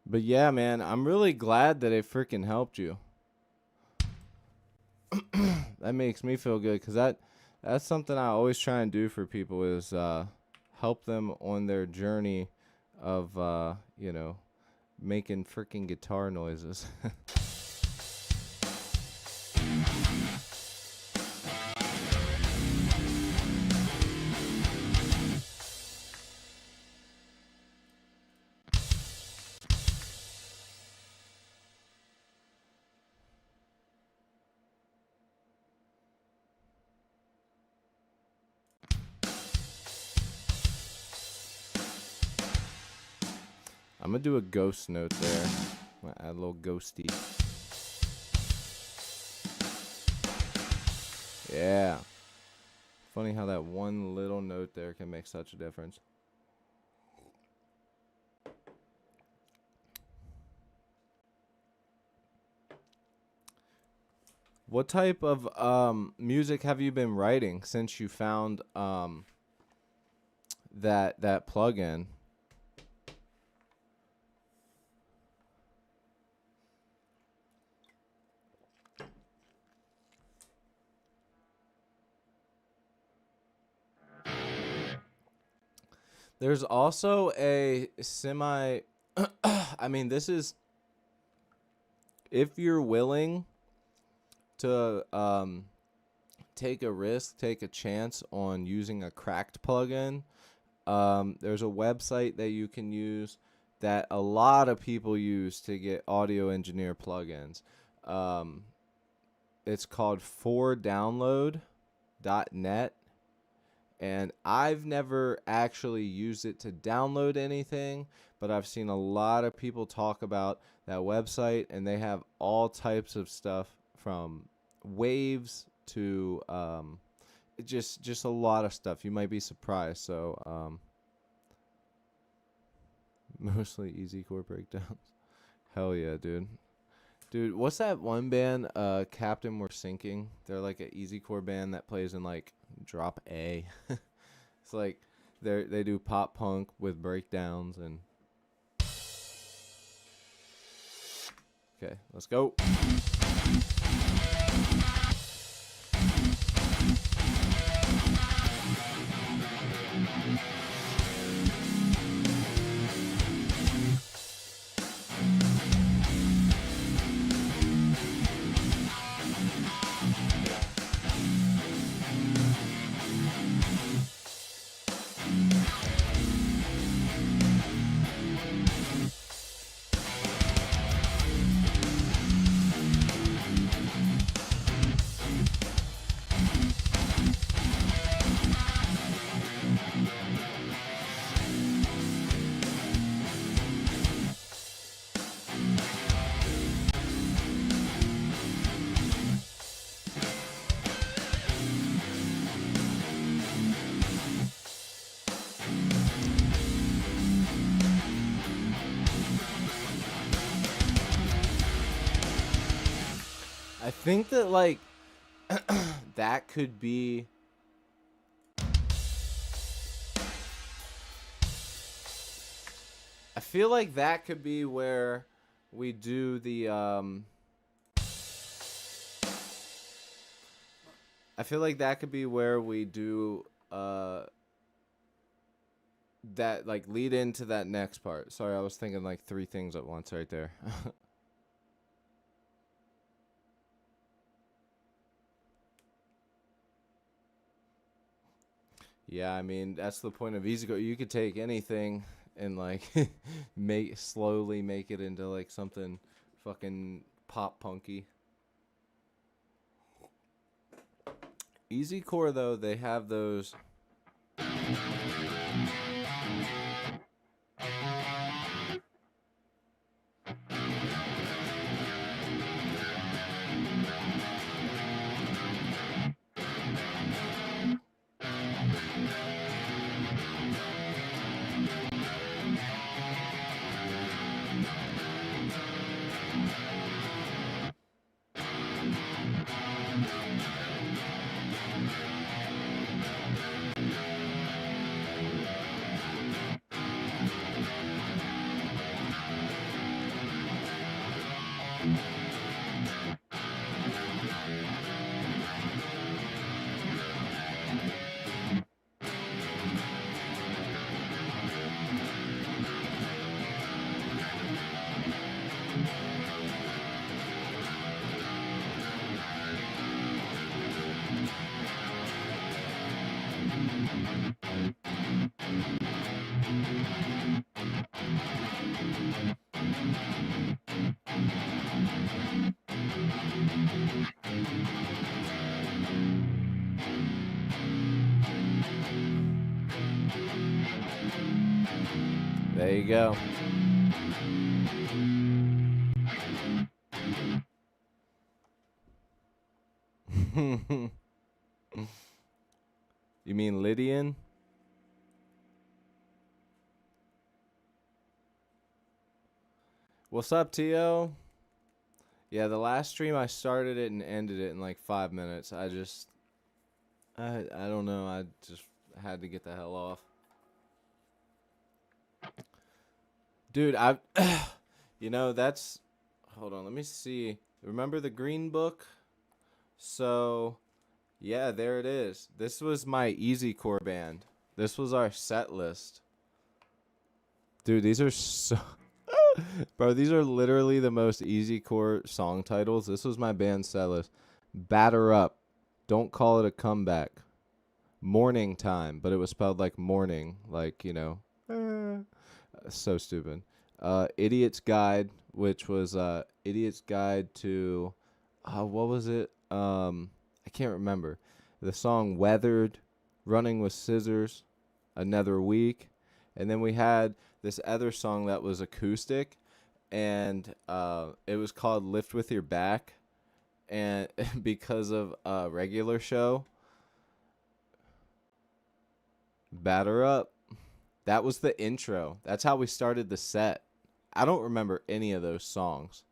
But yeah, man, I'm really glad that it freaking helped you. that makes me feel good, because that's something I always try and do for people is help them on their journey of you know, making freaking guitar noises. I'm gonna do a ghost note there. I'm gonna add a little ghosty. Yeah. Funny how that one little note there can make such a difference. What type of music have you been writing since you found that plugin? There's also a semi I mean, this is, if you're willing to take a risk, take a chance on using a cracked plugin, there's a website that you can use that a lot of people use to get audio engineer plugins. It's called 4download.net. And I've never actually used it to download anything, but I've seen a lot of people talk about that website, and they have all types of stuff from waves to just a lot of stuff. You might be surprised. So mostly easy chord breakdowns. Hell yeah, dude. Dude, what's that one band, Captain We're Sinking? They're like an easy chord band that plays in like drop A. It's like they do pop punk with breakdowns and. Okay, let's go. I think that, like, that could be. I feel like that could be where we do the. I feel like that could be where we do that, like, lead into that next part. Sorry, I was thinking like three things at once right there. Yeah, I mean, that's the point of easy chord. You could take anything and like slowly make it into like something fucking pop punky. Easy core though, they have those. There you go. You mean Lydian? What's up, Tio? Yeah, the last stream I started it and ended it in like 5 minutes. I don't know. I just had to get the hell off. Dude, you know, that's, hold on, let me see. Remember the green book? So, yeah, there it is. This was my easy core band. This was our set list. Dude, these are so... Bro, these are literally the most easy core song titles. This was my band set list. Batter Up. Don't Call It a Comeback. Morning Time, but it was spelled like morning. Like, you know. So stupid. Idiot's Guide, which was Idiot's Guide to... what was it? I can't remember. The song Weathered, Running with Scissors, Another Week. And then we had this other song that was acoustic, and it was called Lift With Your Back. And because of a regular show, Batter Up. That was the intro. That's how we started the set. I don't remember any of those songs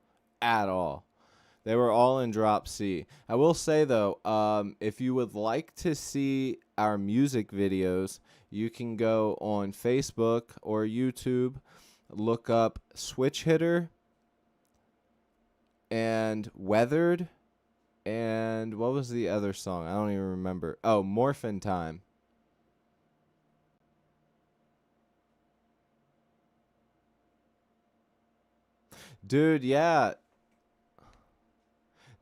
at all. They were all in drop C. I will say, though, if you would like to see our music videos, you can go on Facebook or YouTube, look up Switch Hitter and Weathered, and what was the other song? I don't even remember. Oh, Morphin Time. Dude, yeah.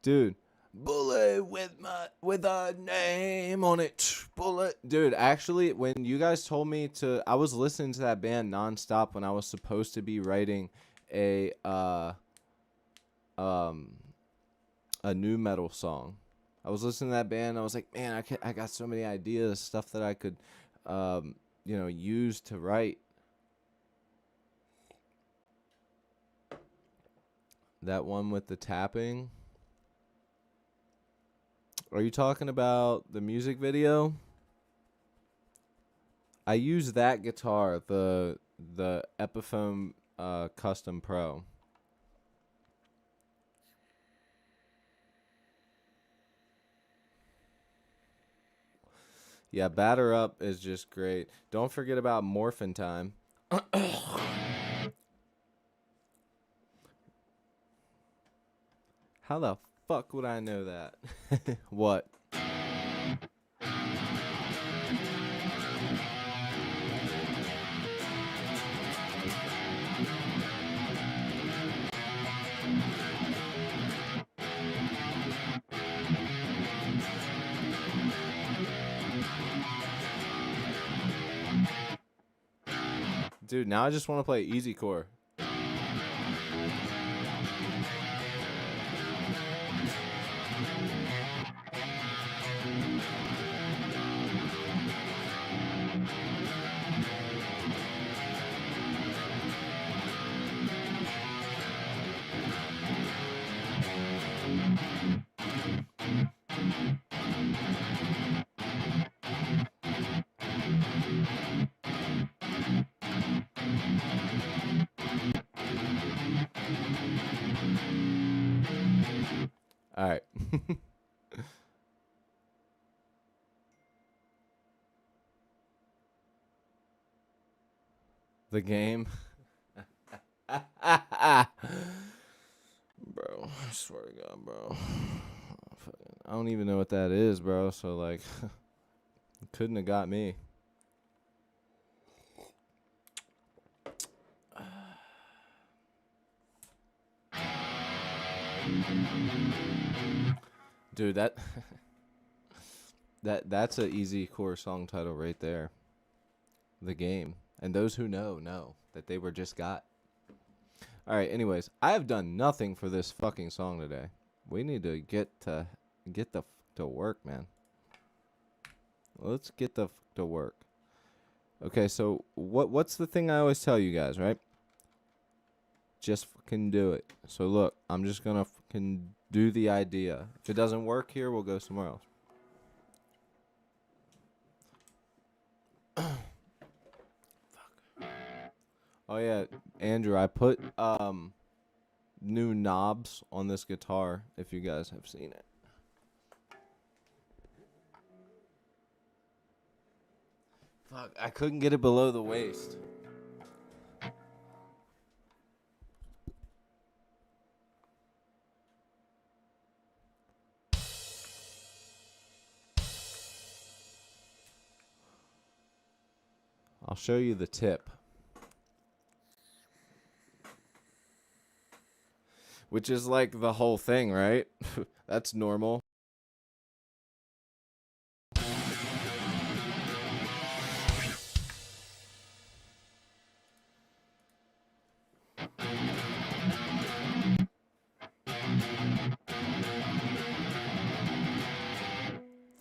Dude, bullet with a name on it. Bullet. Dude, actually, when you guys told me to, I was listening to that band nonstop when I was supposed to be writing a new metal song. I was listening to that band. I was like, man, I got so many ideas, stuff that I could, you know, use to write. That one with the tapping. Are you talking about the music video? I use that guitar, the Epiphone Custom Pro. Yeah, Batter Up is just great. Don't forget about Morphin Time. How the fuck would I know that? What? Dude, now I just want to play easy core. All right. The game. Bro, I swear to God, bro. I don't even know what that is, bro. So, like, couldn't have got me. Dude, that's an easy core song title right there. The game. And those who know that they were just got. All right, anyways, I have done nothing for this fucking song today. We need to get to work, man. Let's get to work. Okay, so what's the thing I always tell you guys, right? Just fucking do it. So look, I'm just gonna fucking do the idea. If it doesn't work here, we'll go somewhere else. Oh yeah, Andrew, I put new knobs on this guitar, if you guys have seen it. Fuck, I couldn't get it below the waist. I'll show you the tip. Which is like the whole thing, right? That's normal.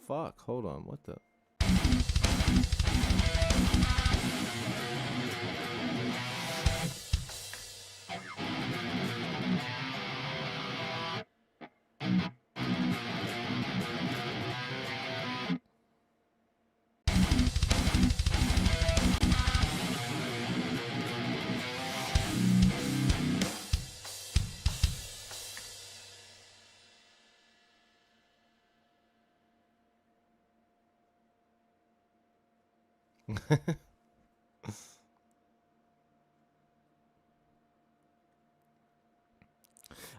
Fuck, hold on, what the?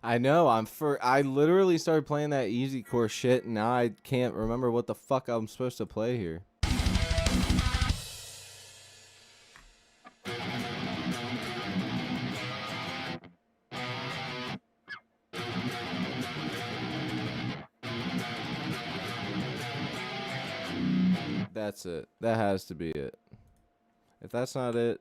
I know, I literally started playing that easy core shit and now I can't remember what the fuck I'm supposed to play here. That's it. That has to be it. If that's not it,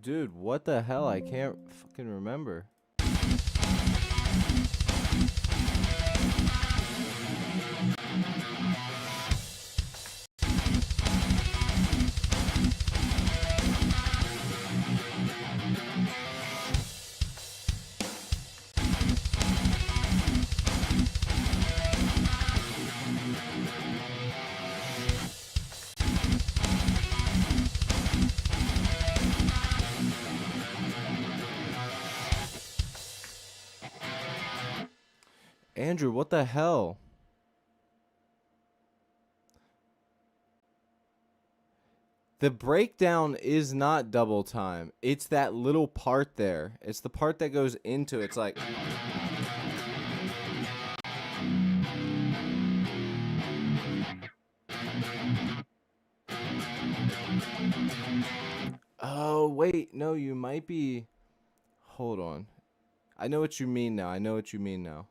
dude, what the hell? I can't fucking remember. Andrew, what the hell? The breakdown is not double time. It's that little part there. It's the part that goes into it's like oh, wait. No, you might be. Hold on. I know what you mean now. I know what you mean now.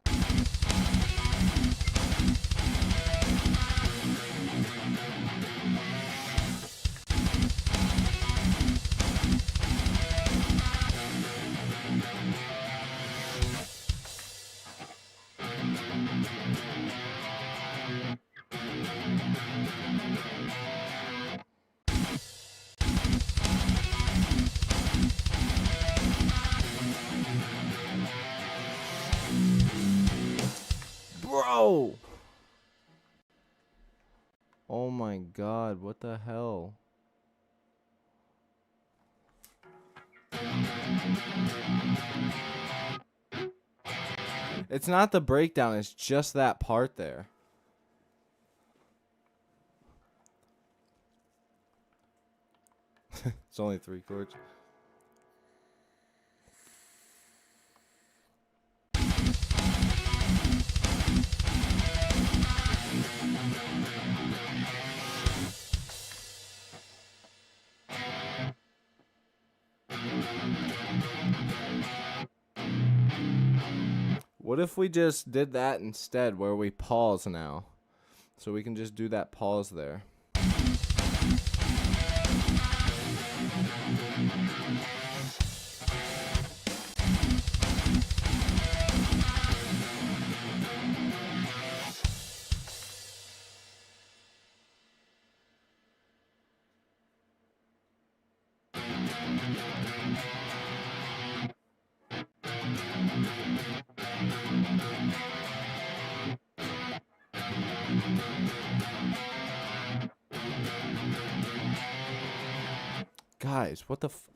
Bro! Oh my god, what the hell? It's not the breakdown, it's just that part there. It's only 3 chords. What if we just did that instead, where we pause now? So we can just do that pause there. Guys, what the f...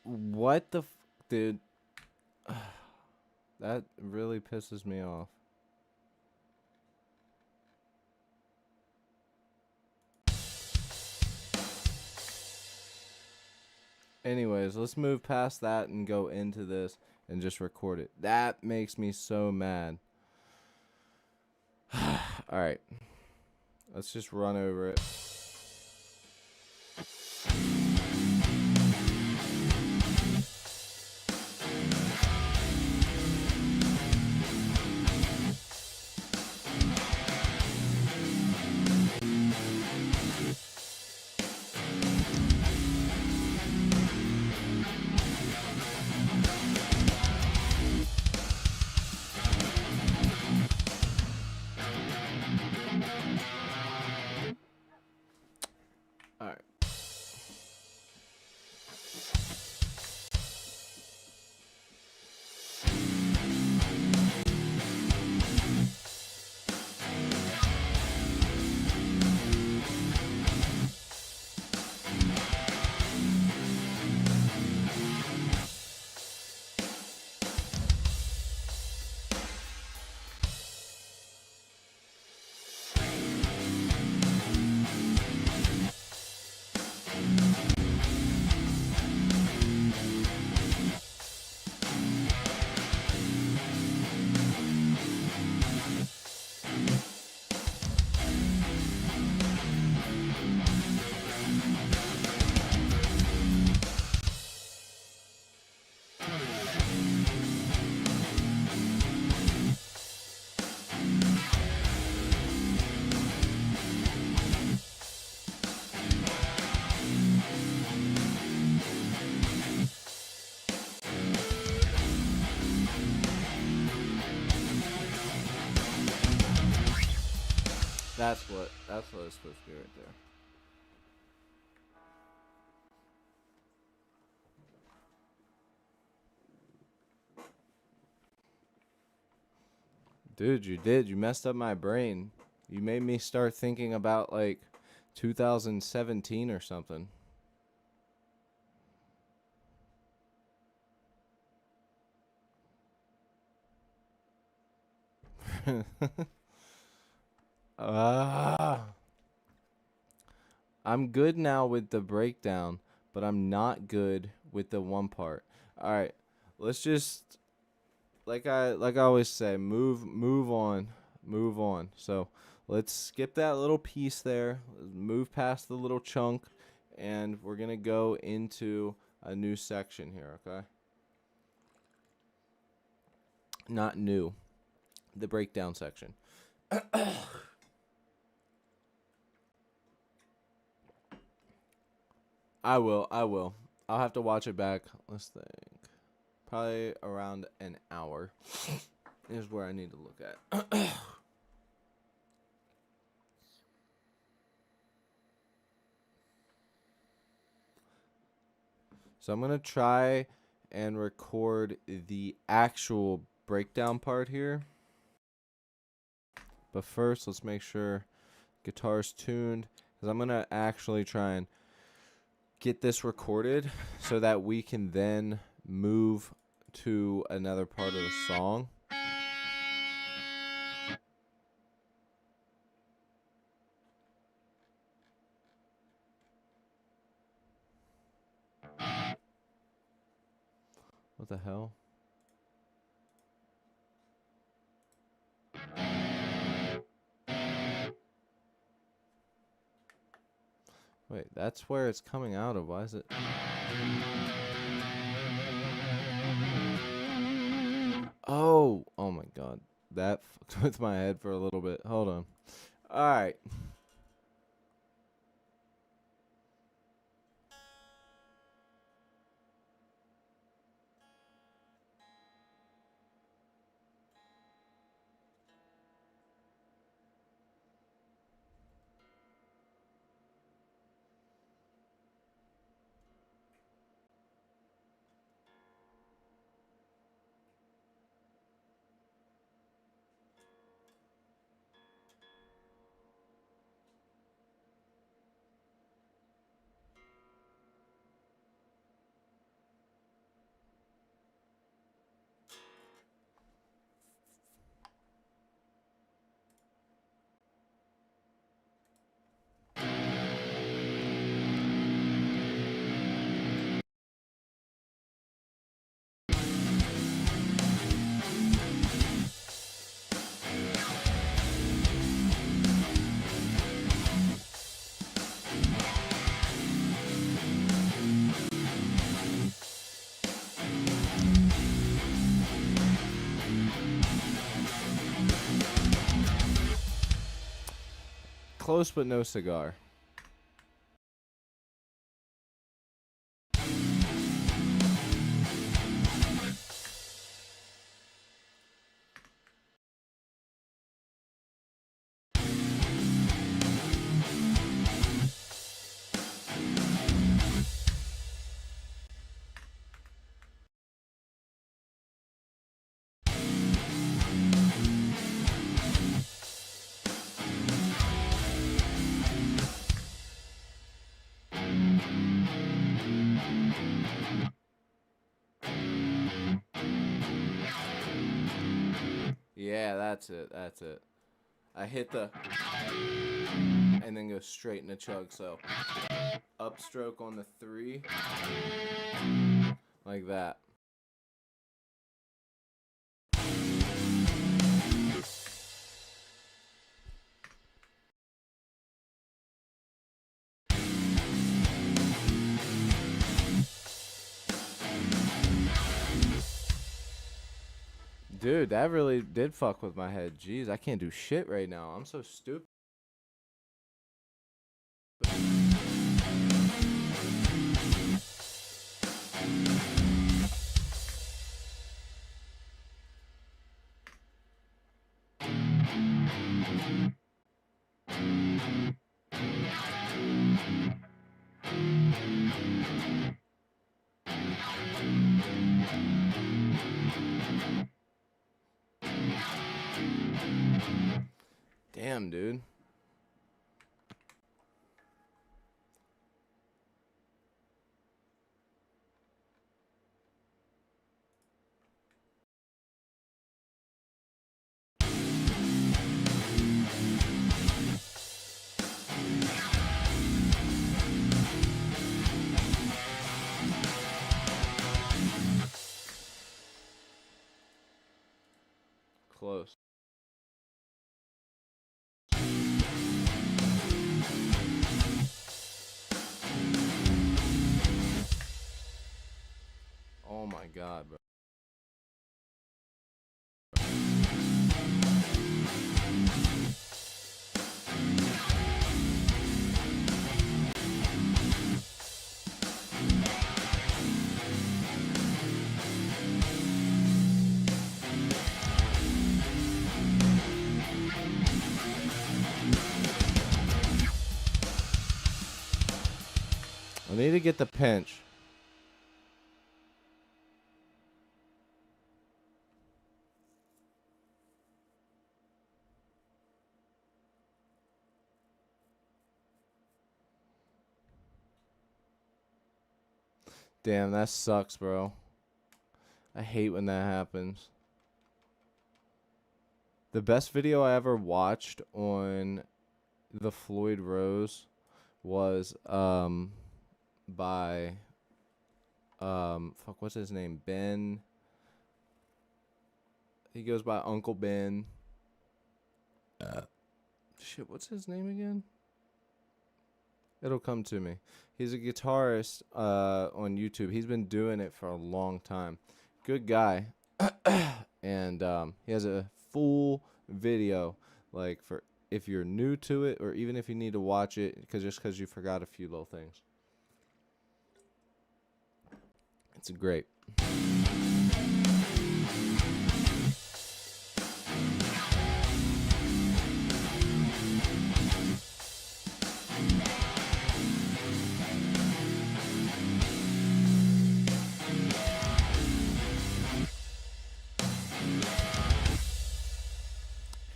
What the dude? That really pisses me off. Anyways, let's move past that and go into this and just record it. That makes me so mad. Alright. Let's just run over it. Alright. That's what it's supposed to be right there. Dude, you messed up my brain. You made me start thinking about like 2017 or something. I'm good now with the breakdown, but I'm not good with the one part. All right, let's just like I always say, move on. So let's skip that little piece there. Move past the little chunk, and we're gonna go into a new section here. Okay. Not new. The breakdown section. I will. I'll have to watch it back. Let's think. Probably around an hour is where I need to look at. So I'm going to try and record the actual breakdown part here. But first, let's make sure guitar's tuned, because I'm going to actually try and get this recorded so that we can then move to another part of the song. What the hell? Wait, that's where it's coming out of. Why is it? Oh, oh my god. That fucked with my head for a little bit. Hold on. All right. Close but no cigar. Yeah, that's it. That's it. I hit the and then go straight into chug. So upstroke on the 3 like that. Dude, that really did fuck with my head. Jeez, I can't do shit right now. I'm so stupid. Damn, dude. Close. Oh my god, bro. I need to get the pinch. Damn, that sucks, bro. I hate when that happens. The best video I ever watched on the Floyd Rose was by fuck, what's his name? Ben. He goes by Uncle Ben. Shit, what's his name again? It'll come to me. He's a guitarist on YouTube. He's been doing it for a long time. Good guy. And he has a full video, like, for if you're new to it or even if you need to watch it just because you forgot a few little things. It's great.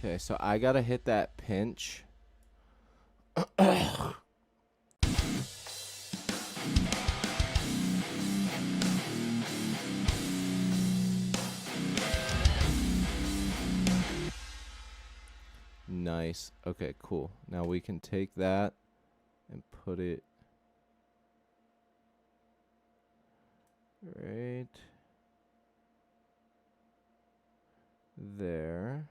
Okay, so I gotta hit that pinch. Nice. Okay, cool. Now we can take that and put it right there.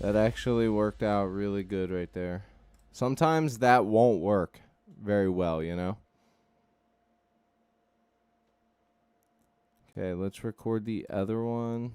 That actually worked out really good right there. Sometimes that won't work very well, you know? Okay, let's record the other one.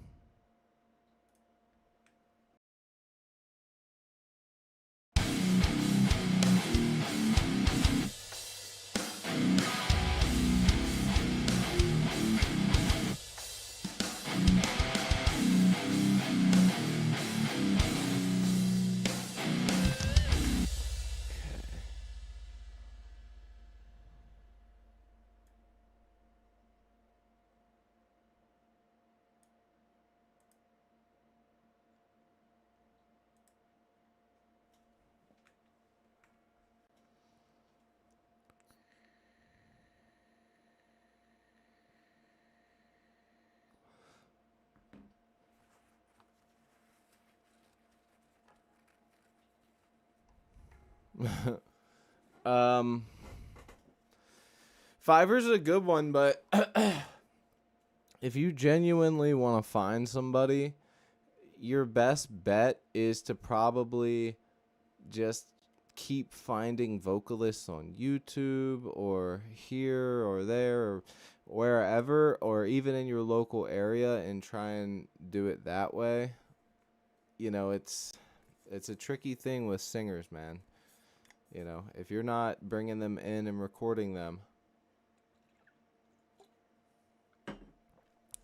Fiverr's a good one, but if you genuinely want to find somebody, your best bet is to probably just keep finding vocalists on YouTube or here or there or wherever, or even in your local area, and try and do it that way. You know, it's a tricky thing with singers, man. You know, if you're not bringing them in and recording them,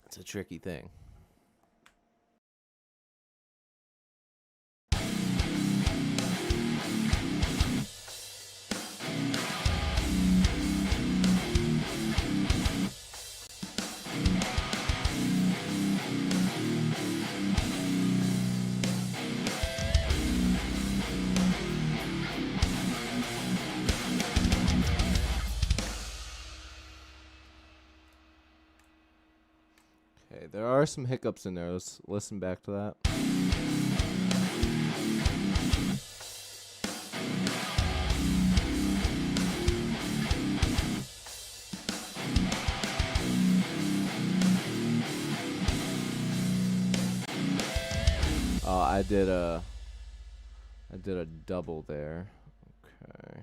it's a tricky thing. Okay, there are some hiccups in there. Let's listen back to that. Oh, I did a double there. Okay.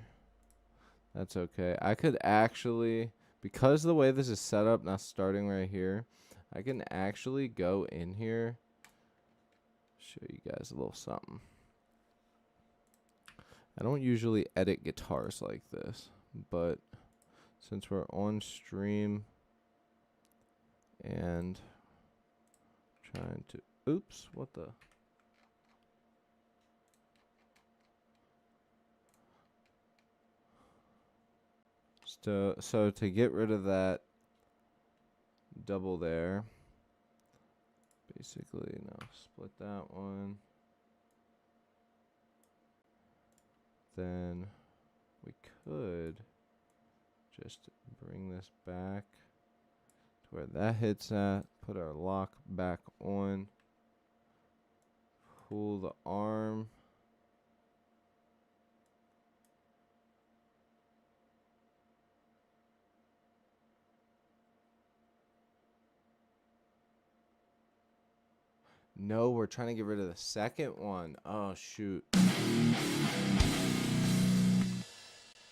That's okay. I could actually, because of the way this is set up, now starting right here, I can actually go in here, show you guys a little something. I don't usually edit guitars like this, but since we're on stream and Trying to, oops, what the? So to get rid of that double there, basically, now split that one. Then we could just bring this back to where that hits at, put our lock back on, pull the arm. No, we're trying to get rid of the second one. Oh, shoot.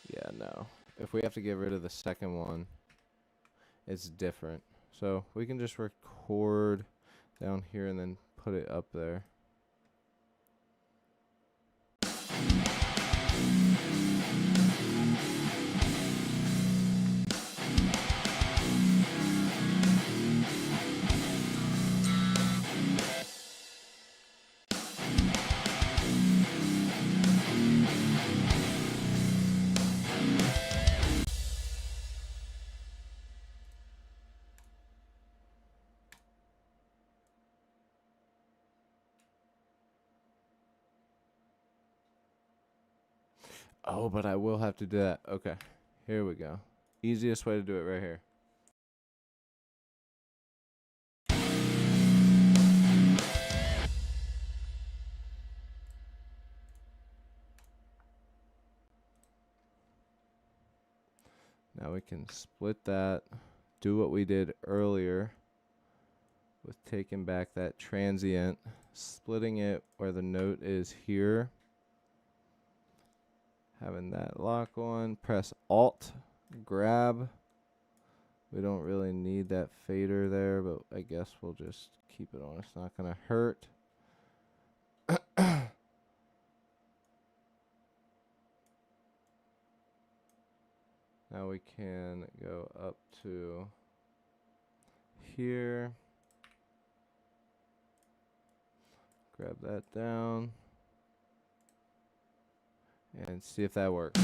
Yeah, no. If we have to get rid of the second one, it's different. So we can just record down here and then put it up there. Oh, but I will have to do that. Okay, here we go. Easiest way to do it right here. Now we can split that, do what we did earlier with taking back that transient, splitting it where the note is here, having that lock on, press Alt, grab. We don't really need that fader there, but I guess we'll just keep it on. It's not going to hurt. Now we can go up to here. Grab that down. And see if that works.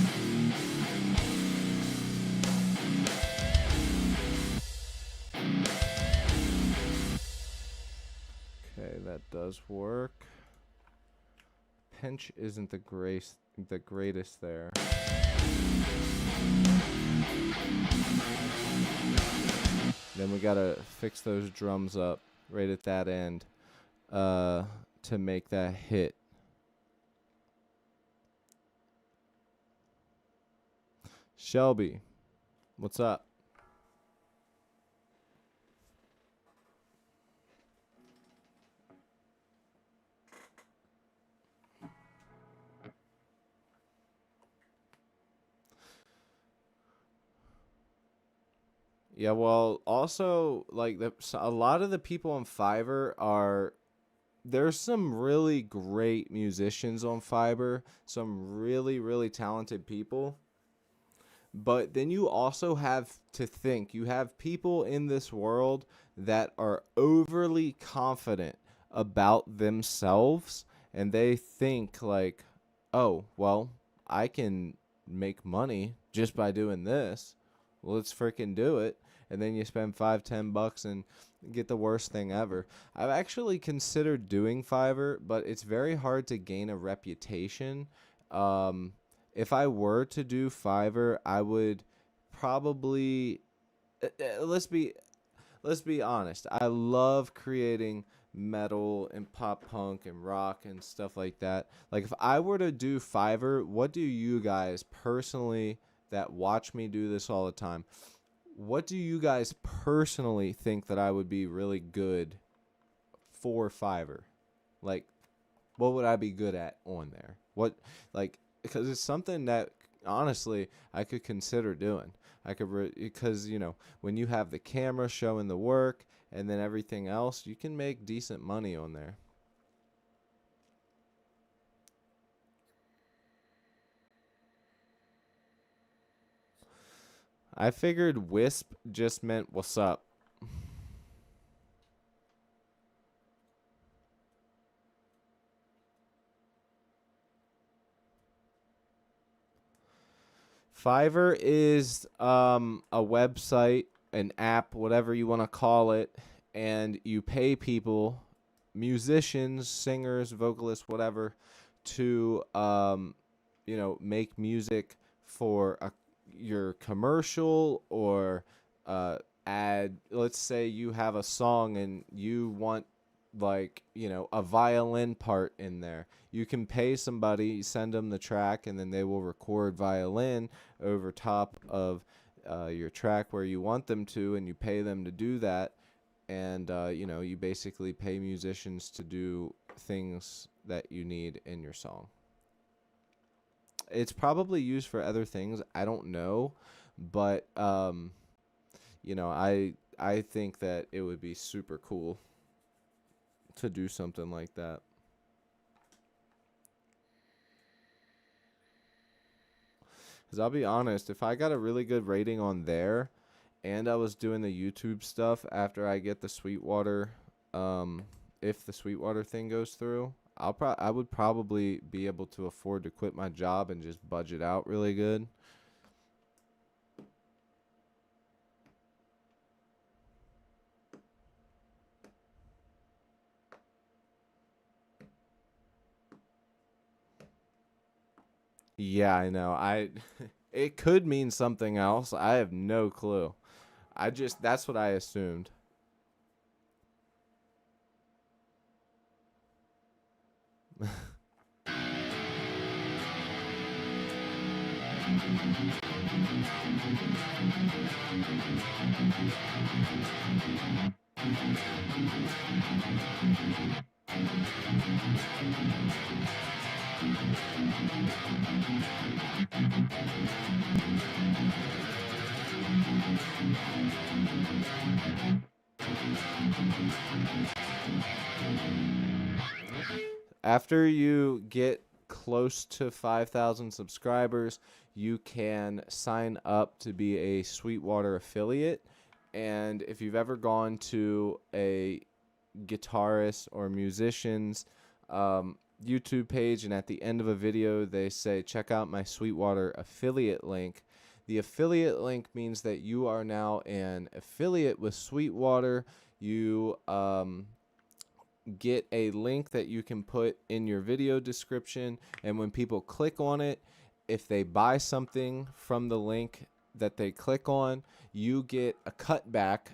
Okay, that does work. Pinch isn't the greatest there. Then we gotta fix those drums up right at that end to make that hit. Shelby, what's up? Yeah, well, also, like, a lot of the people on Fiverr there's some really great musicians on Fiverr, some really, really talented people. But then you also have to think, you have people in this world that are overly confident about themselves, and they think like, oh, well, I can make money just by doing this. Let's freaking do it. And then you spend $5-10 and get the worst thing ever. I've actually considered doing Fiverr, but it's very hard to gain a reputation. If I were to do Fiverr, I would probably let's be honest. I love creating metal and pop punk and rock and stuff like that. Like, if I were to do Fiverr, what do you guys personally that watch me do this all the time? What do you guys personally think that I would be really good for Fiverr? Like, what would I be good at on there? What, like, because it's something that honestly I could consider doing. I could because when you have the camera showing the work and then everything else, you can make decent money on there. I figured Wisp just meant what's up. Fiverr is a website, an app, whatever you want to call it, and you pay people, musicians, singers, vocalists, whatever, to make music for your commercial or ad. Let's say you have a song and you want a violin part in there. You can pay somebody, send them the track, and then they will record violin over top of your track where you want them to, and you pay them to do that. And you basically pay musicians to do things that you need in your song. It's probably used for other things, I don't know, but I think that it would be super cool to do something like that. Because I'll be honest, if I got a really good rating on there and I was doing the YouTube stuff after I get the Sweetwater, if the Sweetwater thing goes through, I would probably be able to afford to quit my job and just budget out really good. Yeah, I know. It could mean something else. I have no clue. That's what I assumed. After you get close to 5,000 subscribers, you can sign up to be a Sweetwater affiliate. And if you've ever gone to a guitarist or musician's YouTube page, and at the end of a video they say, check out my Sweetwater affiliate link. The affiliate link means that you are now an affiliate with Sweetwater. You get a link that you can put in your video description, and when people click on it, if they buy something from the link that they click on, you get a cutback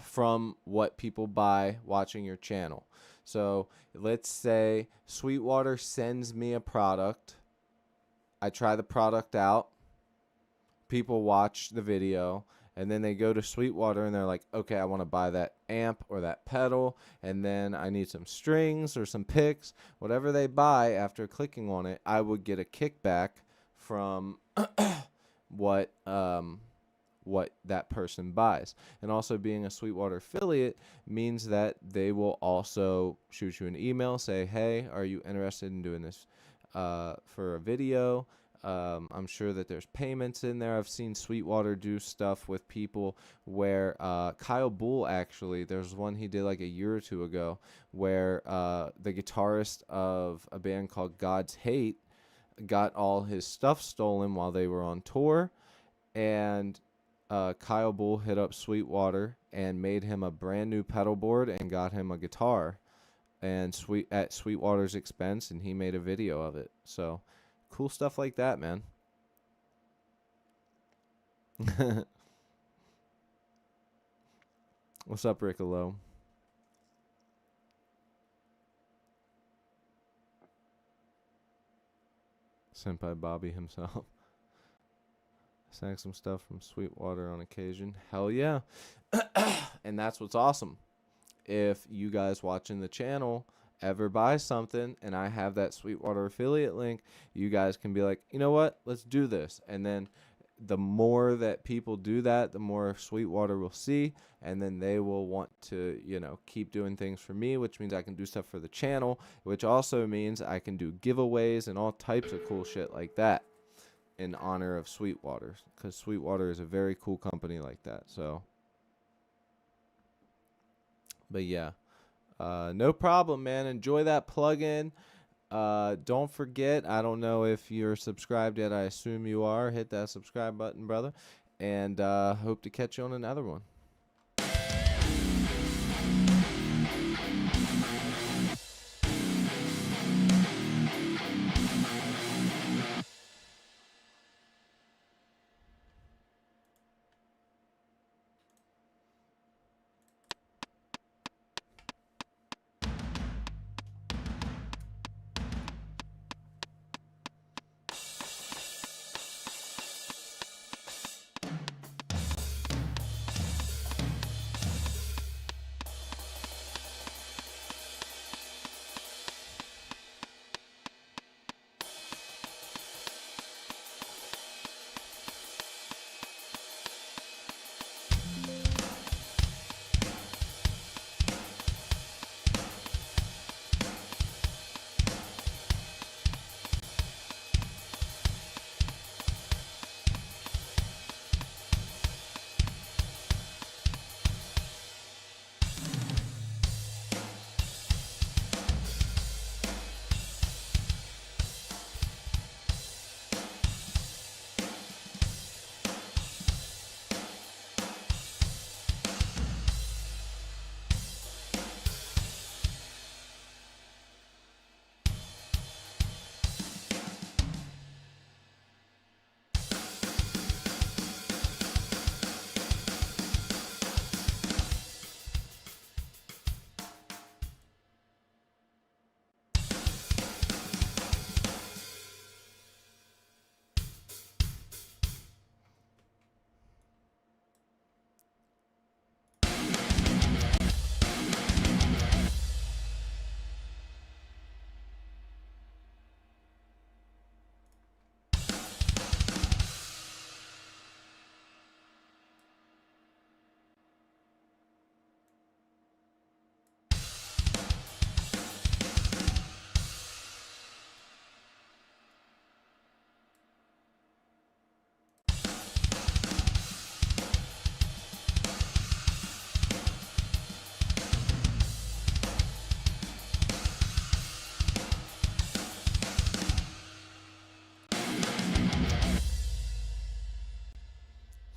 from what people buy watching your channel. So let's say Sweetwater sends me a product. I try the product out. People watch the video, and then they go to Sweetwater and they're like, okay, I want to buy that amp or that pedal, and then I need some strings or some picks. Whatever they buy after clicking on it, I would get a kickback from what that person buys. And also, being a Sweetwater affiliate means that they will also shoot you an email, say, hey, are you interested in doing this for a video? I'm sure that there's payments in there. I've seen Sweetwater do stuff with people where Kyle Bull, actually, there's one he did like a year or two ago where the guitarist of a band called God's Hate got all his stuff stolen while they were on tour, and Kyle Bull hit up Sweetwater and made him a brand new pedal board and got him a guitar, and at Sweetwater's expense, and he made a video of it. So cool stuff like that, man. What's up, Riccolo? Senpai Bobby himself. Snag some stuff from Sweetwater on occasion. Hell yeah. And that's what's awesome. If you guys watching the channel ever buy something and I have that Sweetwater affiliate link, you guys can be like, you know what? Let's do this. And then the more that people do that, the more Sweetwater will see, and then they will want to, keep doing things for me, which means I can do stuff for the channel, which also means I can do giveaways and all types of cool shit like that in honor of Sweetwater, because Sweetwater is a very cool company like that. So, but yeah, no problem, man. Enjoy that plugin. Don't forget, I don't know if you're subscribed yet. I assume you are. Hit that subscribe button, brother. And hope to catch you on another one.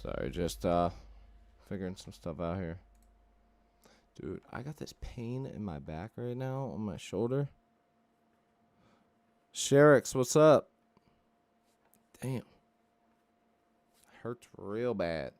Sorry, just figuring some stuff out here. Dude, I got this pain in my back right now on my shoulder. Sherix, what's up? Damn. Hurts real bad.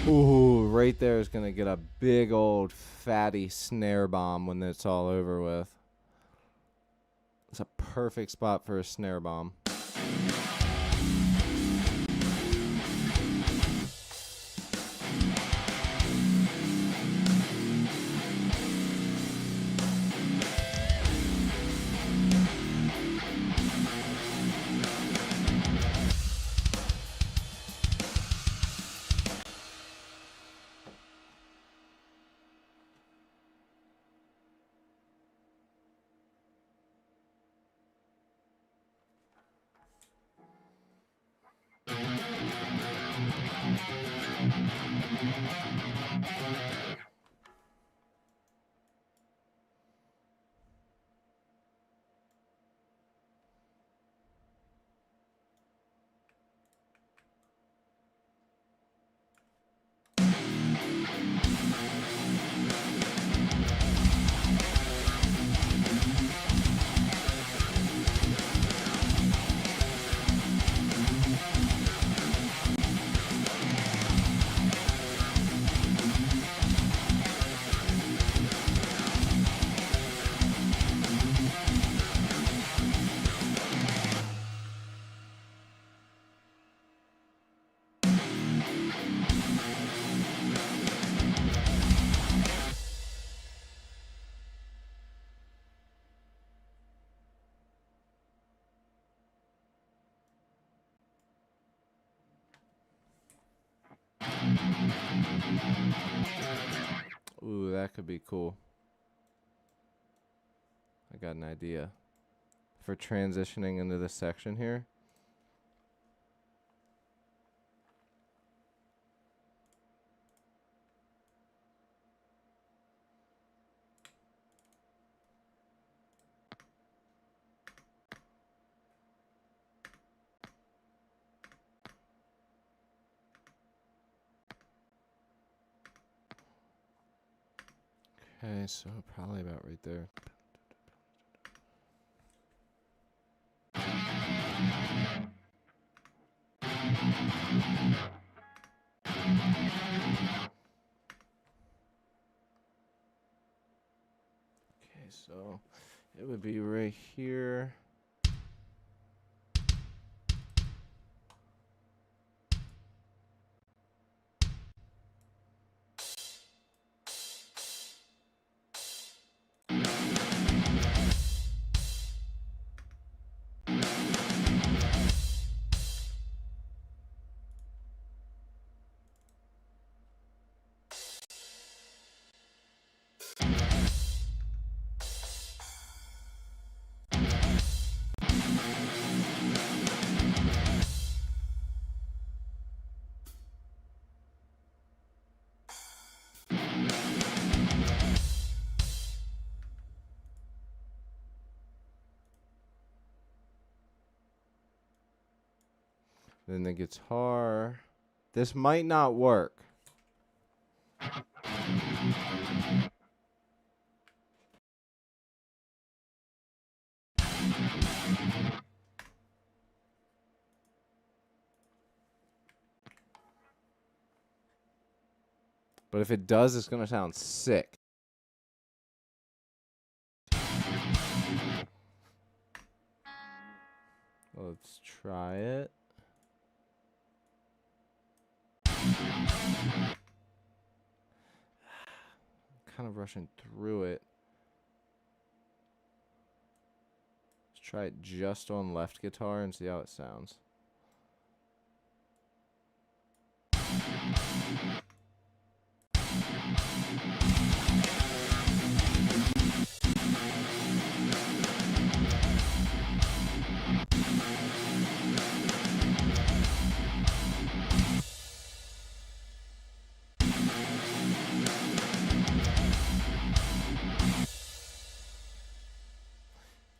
Ooh, right there is going to get a big old fatty snare bomb when it's all over with. It's a perfect spot for a snare bomb. Ooh, that could be cool. I got an idea for transitioning into this section here. Okay, so probably about right there. Okay, so it would be right here. Then the guitar. This might not work. But if it does, it's going to sound sick. Let's try it. Kind of rushing through it. Let's try it just on left guitar and see how it sounds.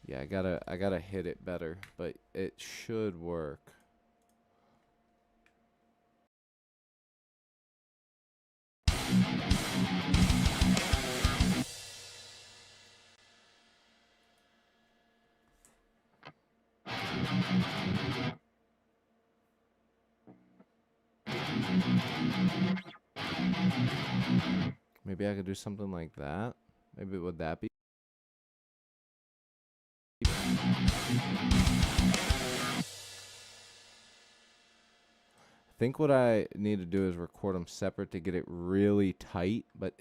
Yeah, I gotta hit it better, but it should work. Maybe I could do something like that. Maybe would that be? I think what I need to do is record them separate to get it really tight, but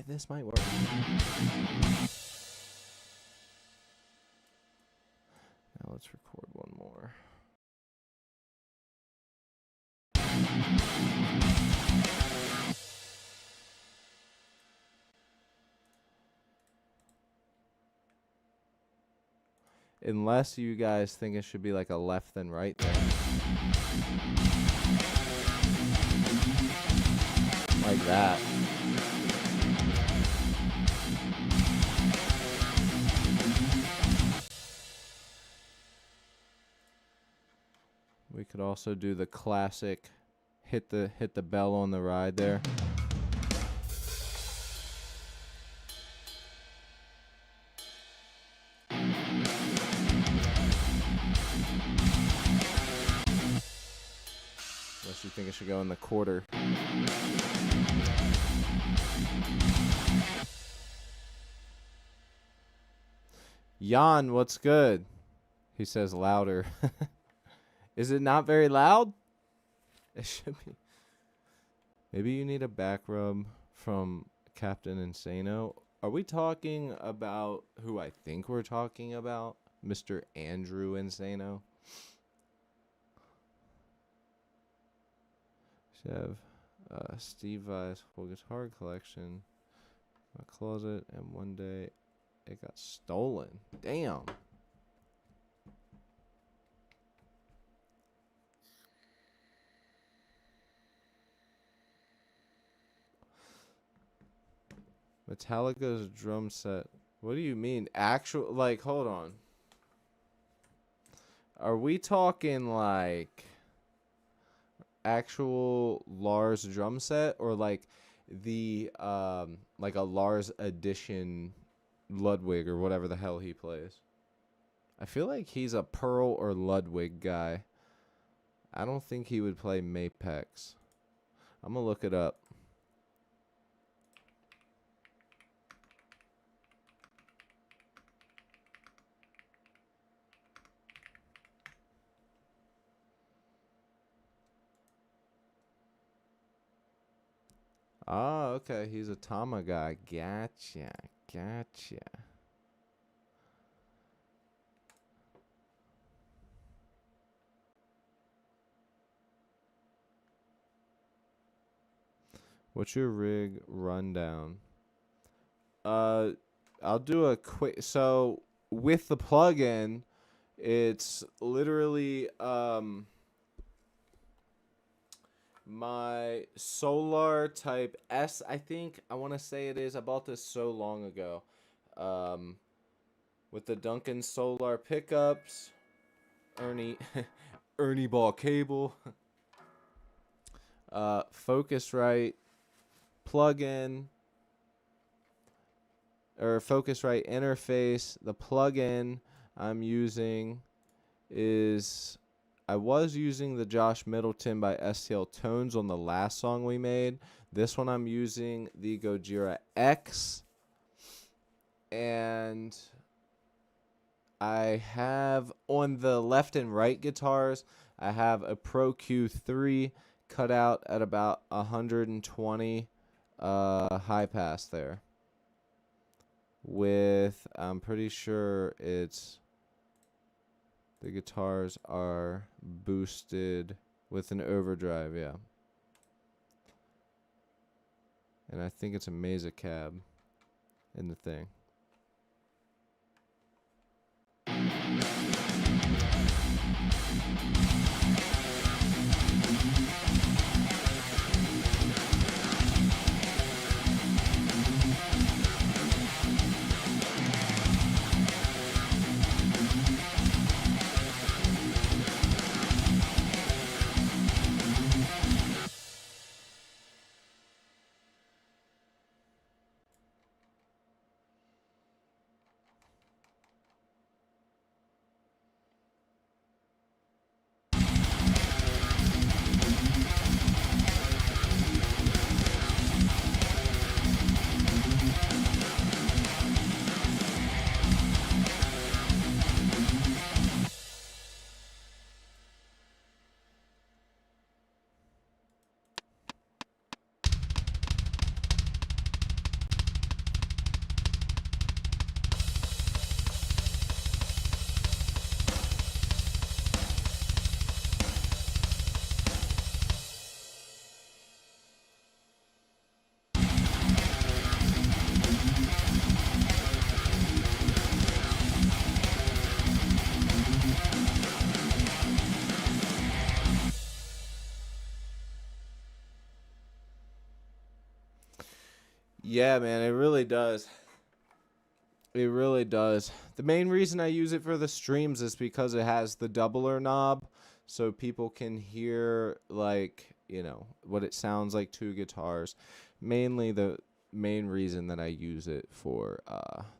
this might work. Now let's record one more. Unless you guys think it should be like a left and right thing. like that. We could also do the classic hit the bell on the ride there. Unless you think it should go in the quarter. Jan, what's good? He says louder. Is it not very loud? It should be. Maybe you need a back rub from Captain Insano. Are we talking about who I think we're talking about? Mr. Andrew Insano? Should have Steve Vai's whole guitar collection. My closet, and one day it got stolen. Damn. Metallica's drum set. What do you mean? Actual, like, hold on. Are we talking like actual Lars drum set, or like the like a Lars edition Ludwig or whatever the hell he plays? I feel like he's a Pearl or Ludwig guy. I don't think he would play Mapex. I'm gonna look it up. Ah, okay. He's a Tama guy. Gotcha. Gotcha. What's your rig rundown? I'll do a quick. So with the plugin, it's literally my Solar Type S, I think. I want to say it is. I bought this so long ago. With the Duncan Solar pickups, Ernie Ball cable, Focusrite plugin, or Focusrite interface. The plugin I'm using is, I was using the Josh Middleton by STL Tones on the last song we made. This one I'm using the Gojira X. And I have on the left and right guitars, I have a Pro Q3 cut out at about 120 high pass there. With, I'm pretty sure it's, the guitars are boosted with an overdrive, yeah. And I think it's a Mesa cab in the thing. Yeah, man, it really does. It really does. The main reason I use it for the streams is because it has the doubler knob, so people can hear, like, you know, what it sounds like two guitars. Mainly the main reason that I use it for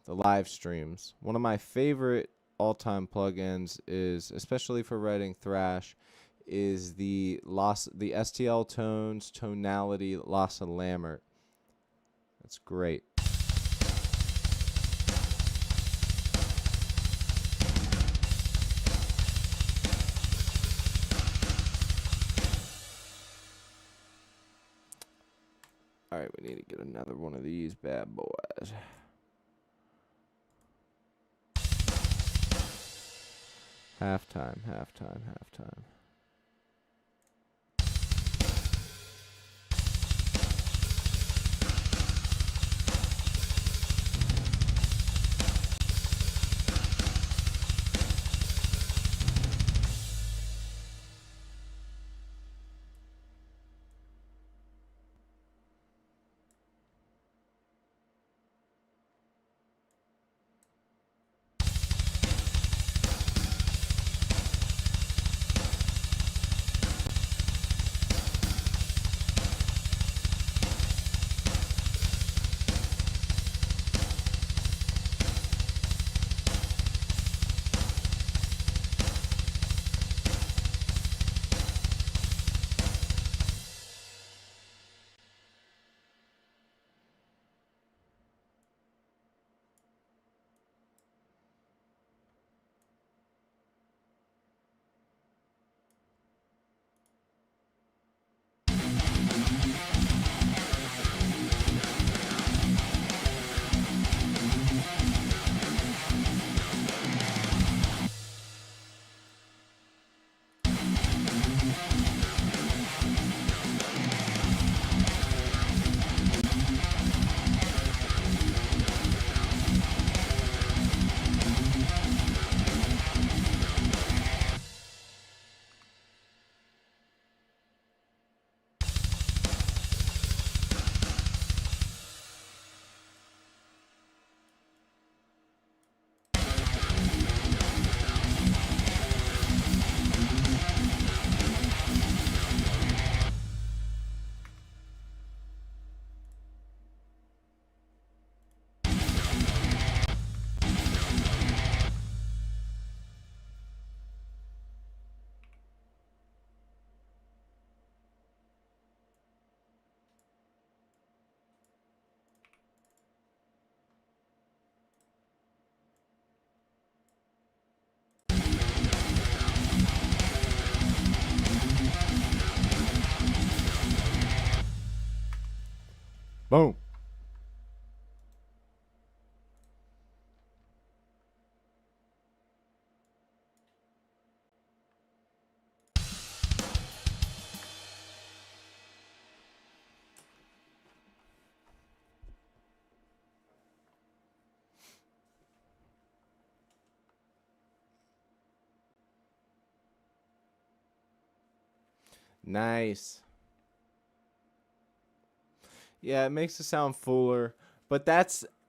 the live streams. One of my favorite all-time plugins is, especially for writing thrash, is the STL Tones Tonality Loss of Lambert. That's great. All right, we need to get another one of these bad boys. Halftime, halftime, halftime. Boom. Nice. Yeah, it makes it sound fuller, but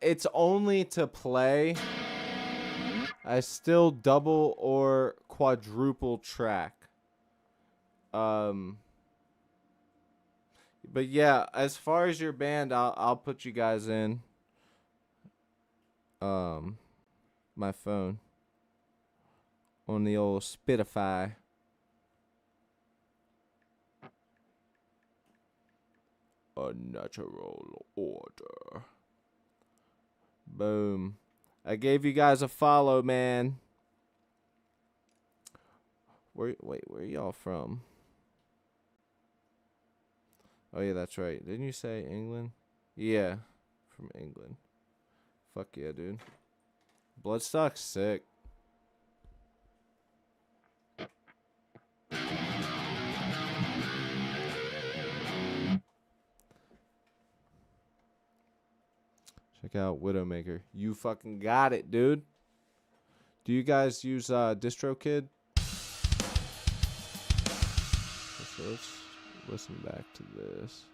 it's only to play. I still double or quadruple track. Um but yeah, as far as your band, I'll put you guys in my phone on the old Spitify. A natural order. Boom. I gave you guys a follow, man. Where y'all from? Oh yeah, that's right. Didn't you say England? Yeah, from England. Fuck yeah, dude. Bloodstock's sick. Check out Widowmaker. You fucking got it, dude. Do you guys use DistroKid? So let's listen back to this.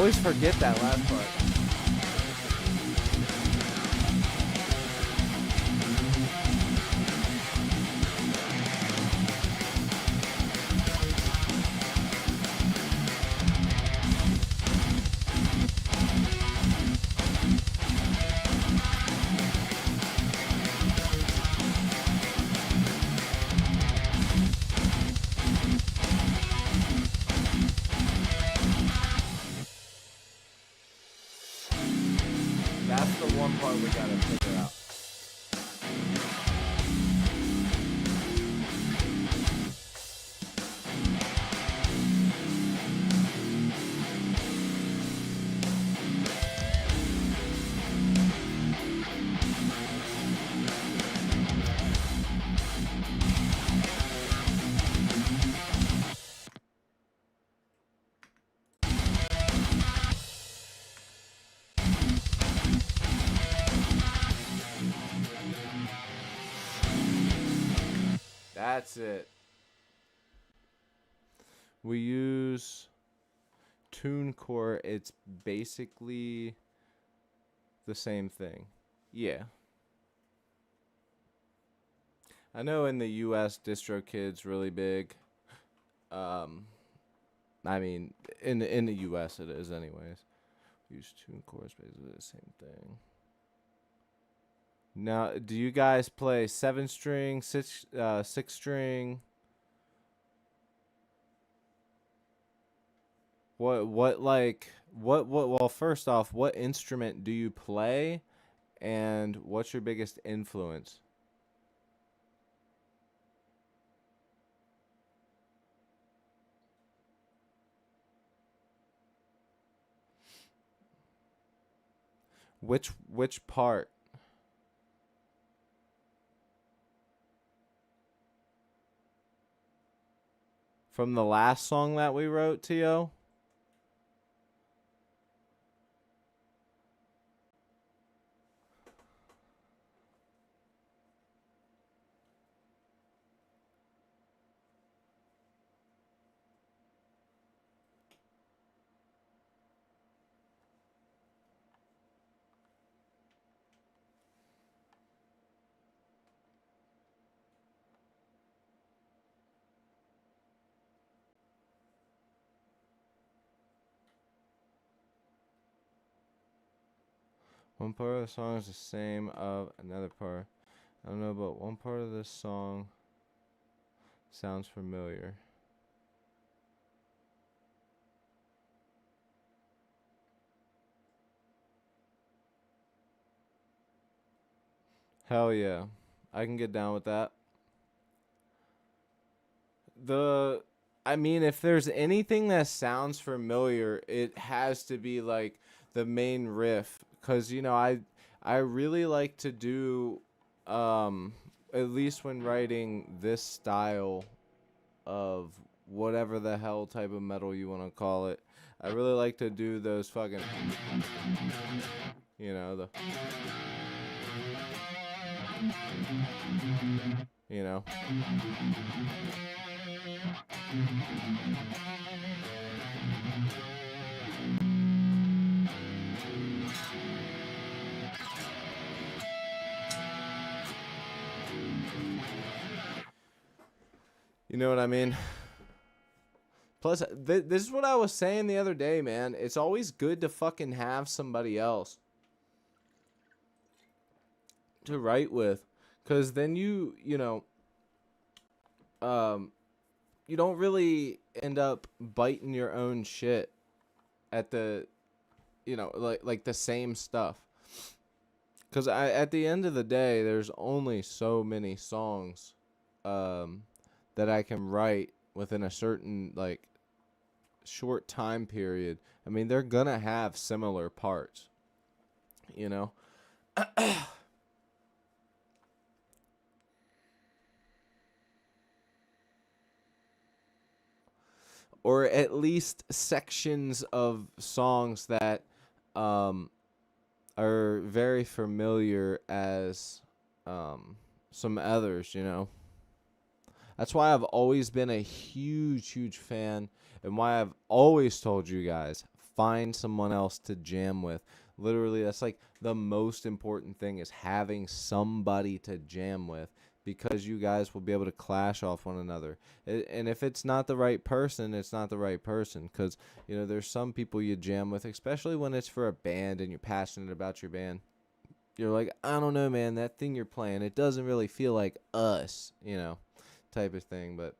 always forget that last part. That's the one part we gotta figure out. That's it. We use TuneCore. It's basically the same thing. Yeah. I know in the US DistroKid's really big. I mean, in the US it is anyways. Use TuneCore is basically the same thing. Now, do you guys play 7-string, 6-string? Well, first off, what instrument do you play, and what's your biggest influence? Which part? From the last song that we wrote, Tio? One part of the song is the same of another part. I don't know, but one part of this song sounds familiar. Hell yeah. I can get down with that. I mean, if there's anything that sounds familiar, it has to be like the main riff, cuz I really like to do at least when writing this style of whatever the hell type of metal you want to call it. I really like to do those fucking the you know You know what I mean? Plus, this is what I was saying the other day, man. It's always good to fucking have somebody else to write with, because then you don't really end up biting your own shit at the, like the same stuff. Because at the end of the day, there's only so many songs that I can write within a certain, like, short time period. I mean, they're gonna have similar parts, or at least sections of songs that are very familiar as some others, That's why I've always been a huge, huge fan, and why I've always told you guys, find someone else to jam with. Literally, that's like the most important thing, is having somebody to jam with, because you guys will be able to clash off one another. And if it's not the right person, it's not the right person, because, you know, there's some people you jam with, especially when it's for a band and you're passionate about your band. You're like, I don't know, man, that thing you're playing, it doesn't really feel like us, you know, type of thing. But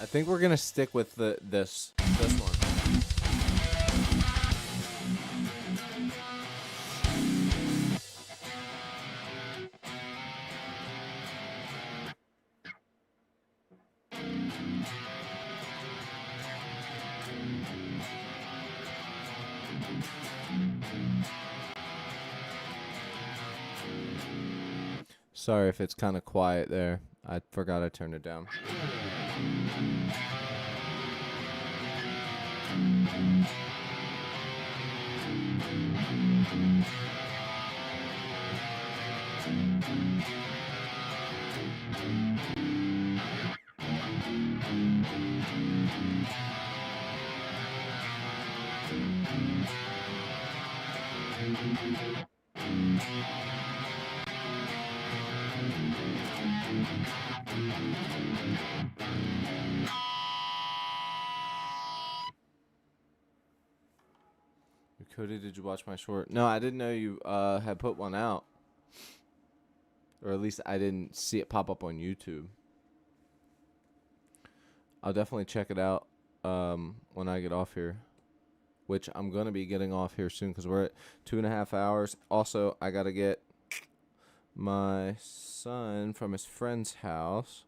I think we're gonna stick with this one. Sorry if it's kind of quiet there. I forgot I turned it down. Cody, did you watch my short? No, I didn't know you had put one out. Or at least I didn't see it pop up on YouTube. I'll definitely check it out when I get off here. Which I'm going to be getting off here soon, because we're at 2.5 hours. Also, I got to get my son from his friend's house.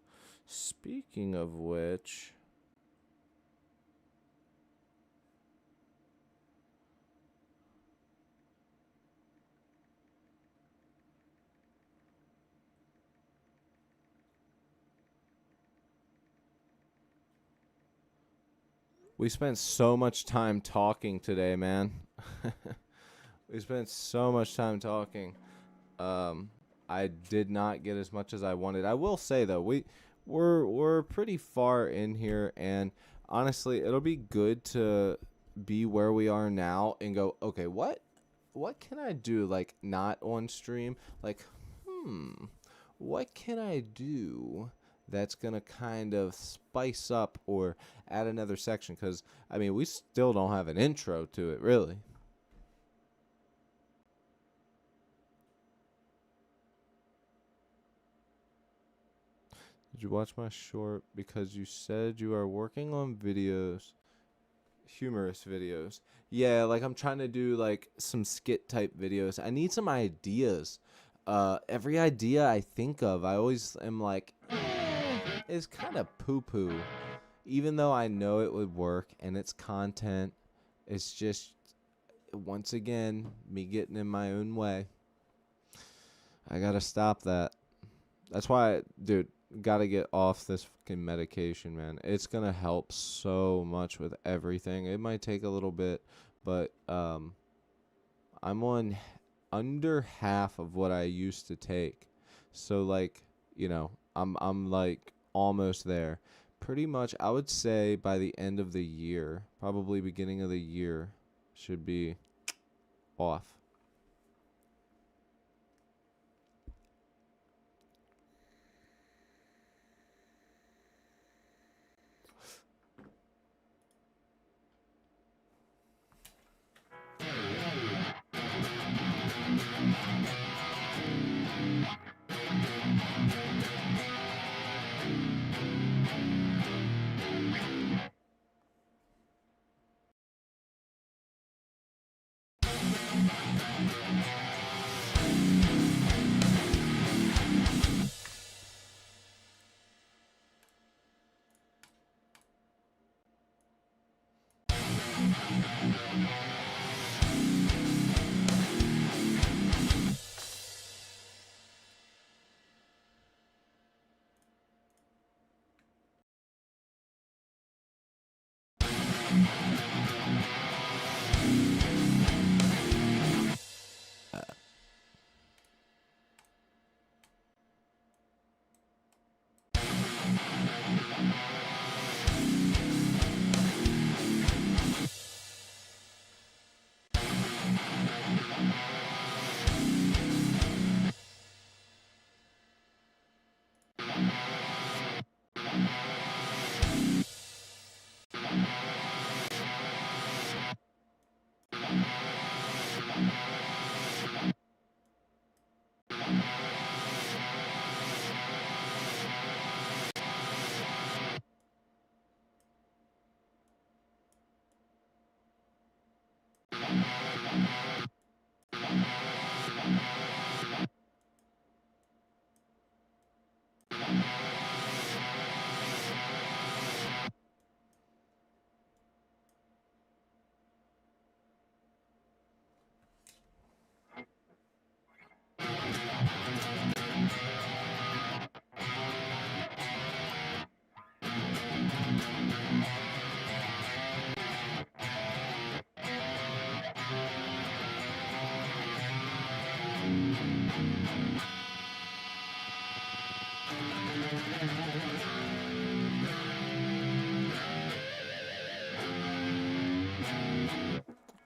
Speaking of which, we spent so much time talking today, man. We spent so much time talking. I did not get as much as I wanted. I will say though, we're pretty far in here, and honestly, it'll be good to be where we are now and go, okay, what can I do, like, not on stream? Like, what can I do that's gonna kind of spice up or add another section? Because I mean, we still don't have an intro to it, really. Did you watch my short? Because you said you are working on videos, humorous videos. Yeah, like I'm trying to do like some skit type videos. I need some ideas. Every idea I think of, I always am like, it's kind of poo-poo. Even though I know it would work and it's content, it's just, once again, me getting in my own way. I gotta stop that. That's why, dude, gotta get off this fucking medication, man. It's gonna help so much with everything. It might take a little bit, but I'm on under half of what I used to take. So like, you know, I'm like almost there. Pretty much, I would say by the end of the year, probably beginning of the year, should be off.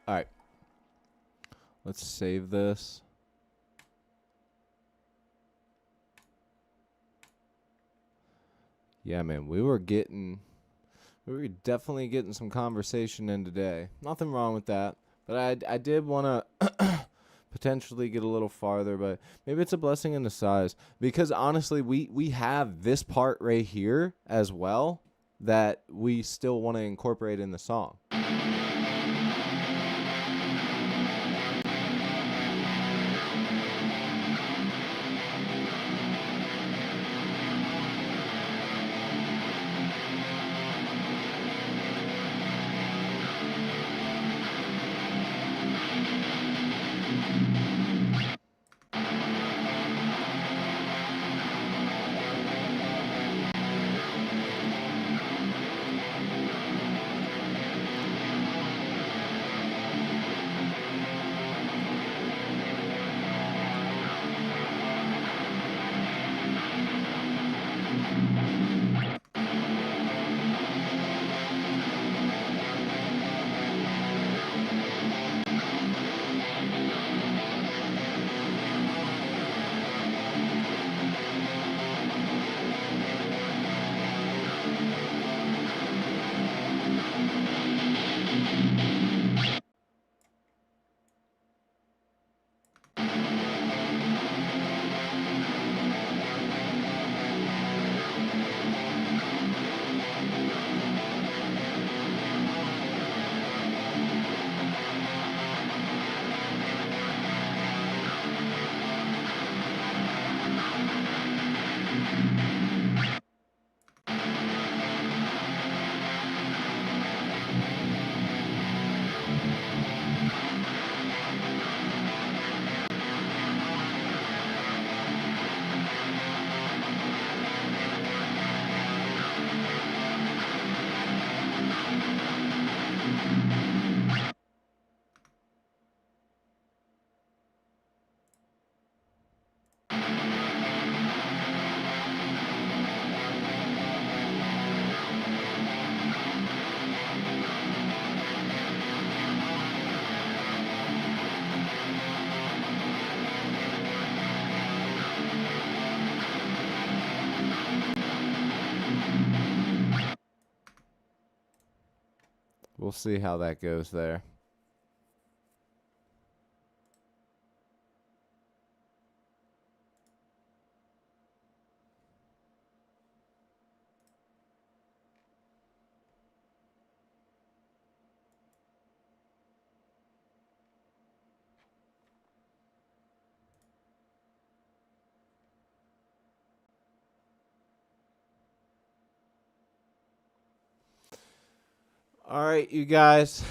All right. Let's save this. Yeah, man, we were definitely getting some conversation in today. Nothing wrong with that. But I did want to potentially get a little farther, but maybe it's a blessing in disguise. Because honestly, we have this part right here as well that we still want to incorporate in the song. We'll see how that goes there. All right, you guys.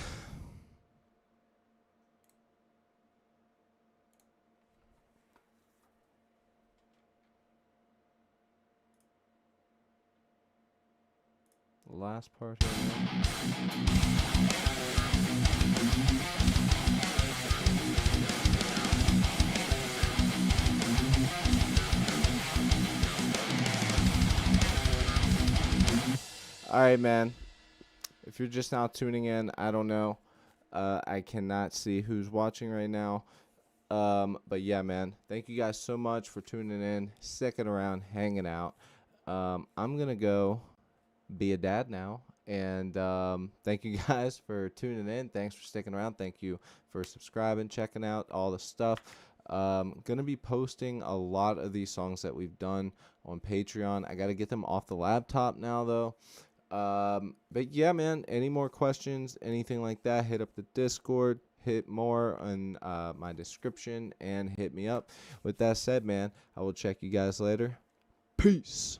Last part here. All right, man. If you're just now tuning in, I don't know. I cannot see who's watching right now. But yeah, man. Thank you guys so much for tuning in, sticking around, hanging out. I'm going to go be a dad now And thank you guys for tuning in. Thanks for sticking around. Thank you for subscribing, checking out all the stuff. Gonna be posting a lot of these songs that we've done on Patreon. I gotta get them off the laptop now though. But yeah, man, any more questions, anything like that, hit up the Discord, hit more on my description, and hit me up. With that said, man, I will check you guys later. Peace.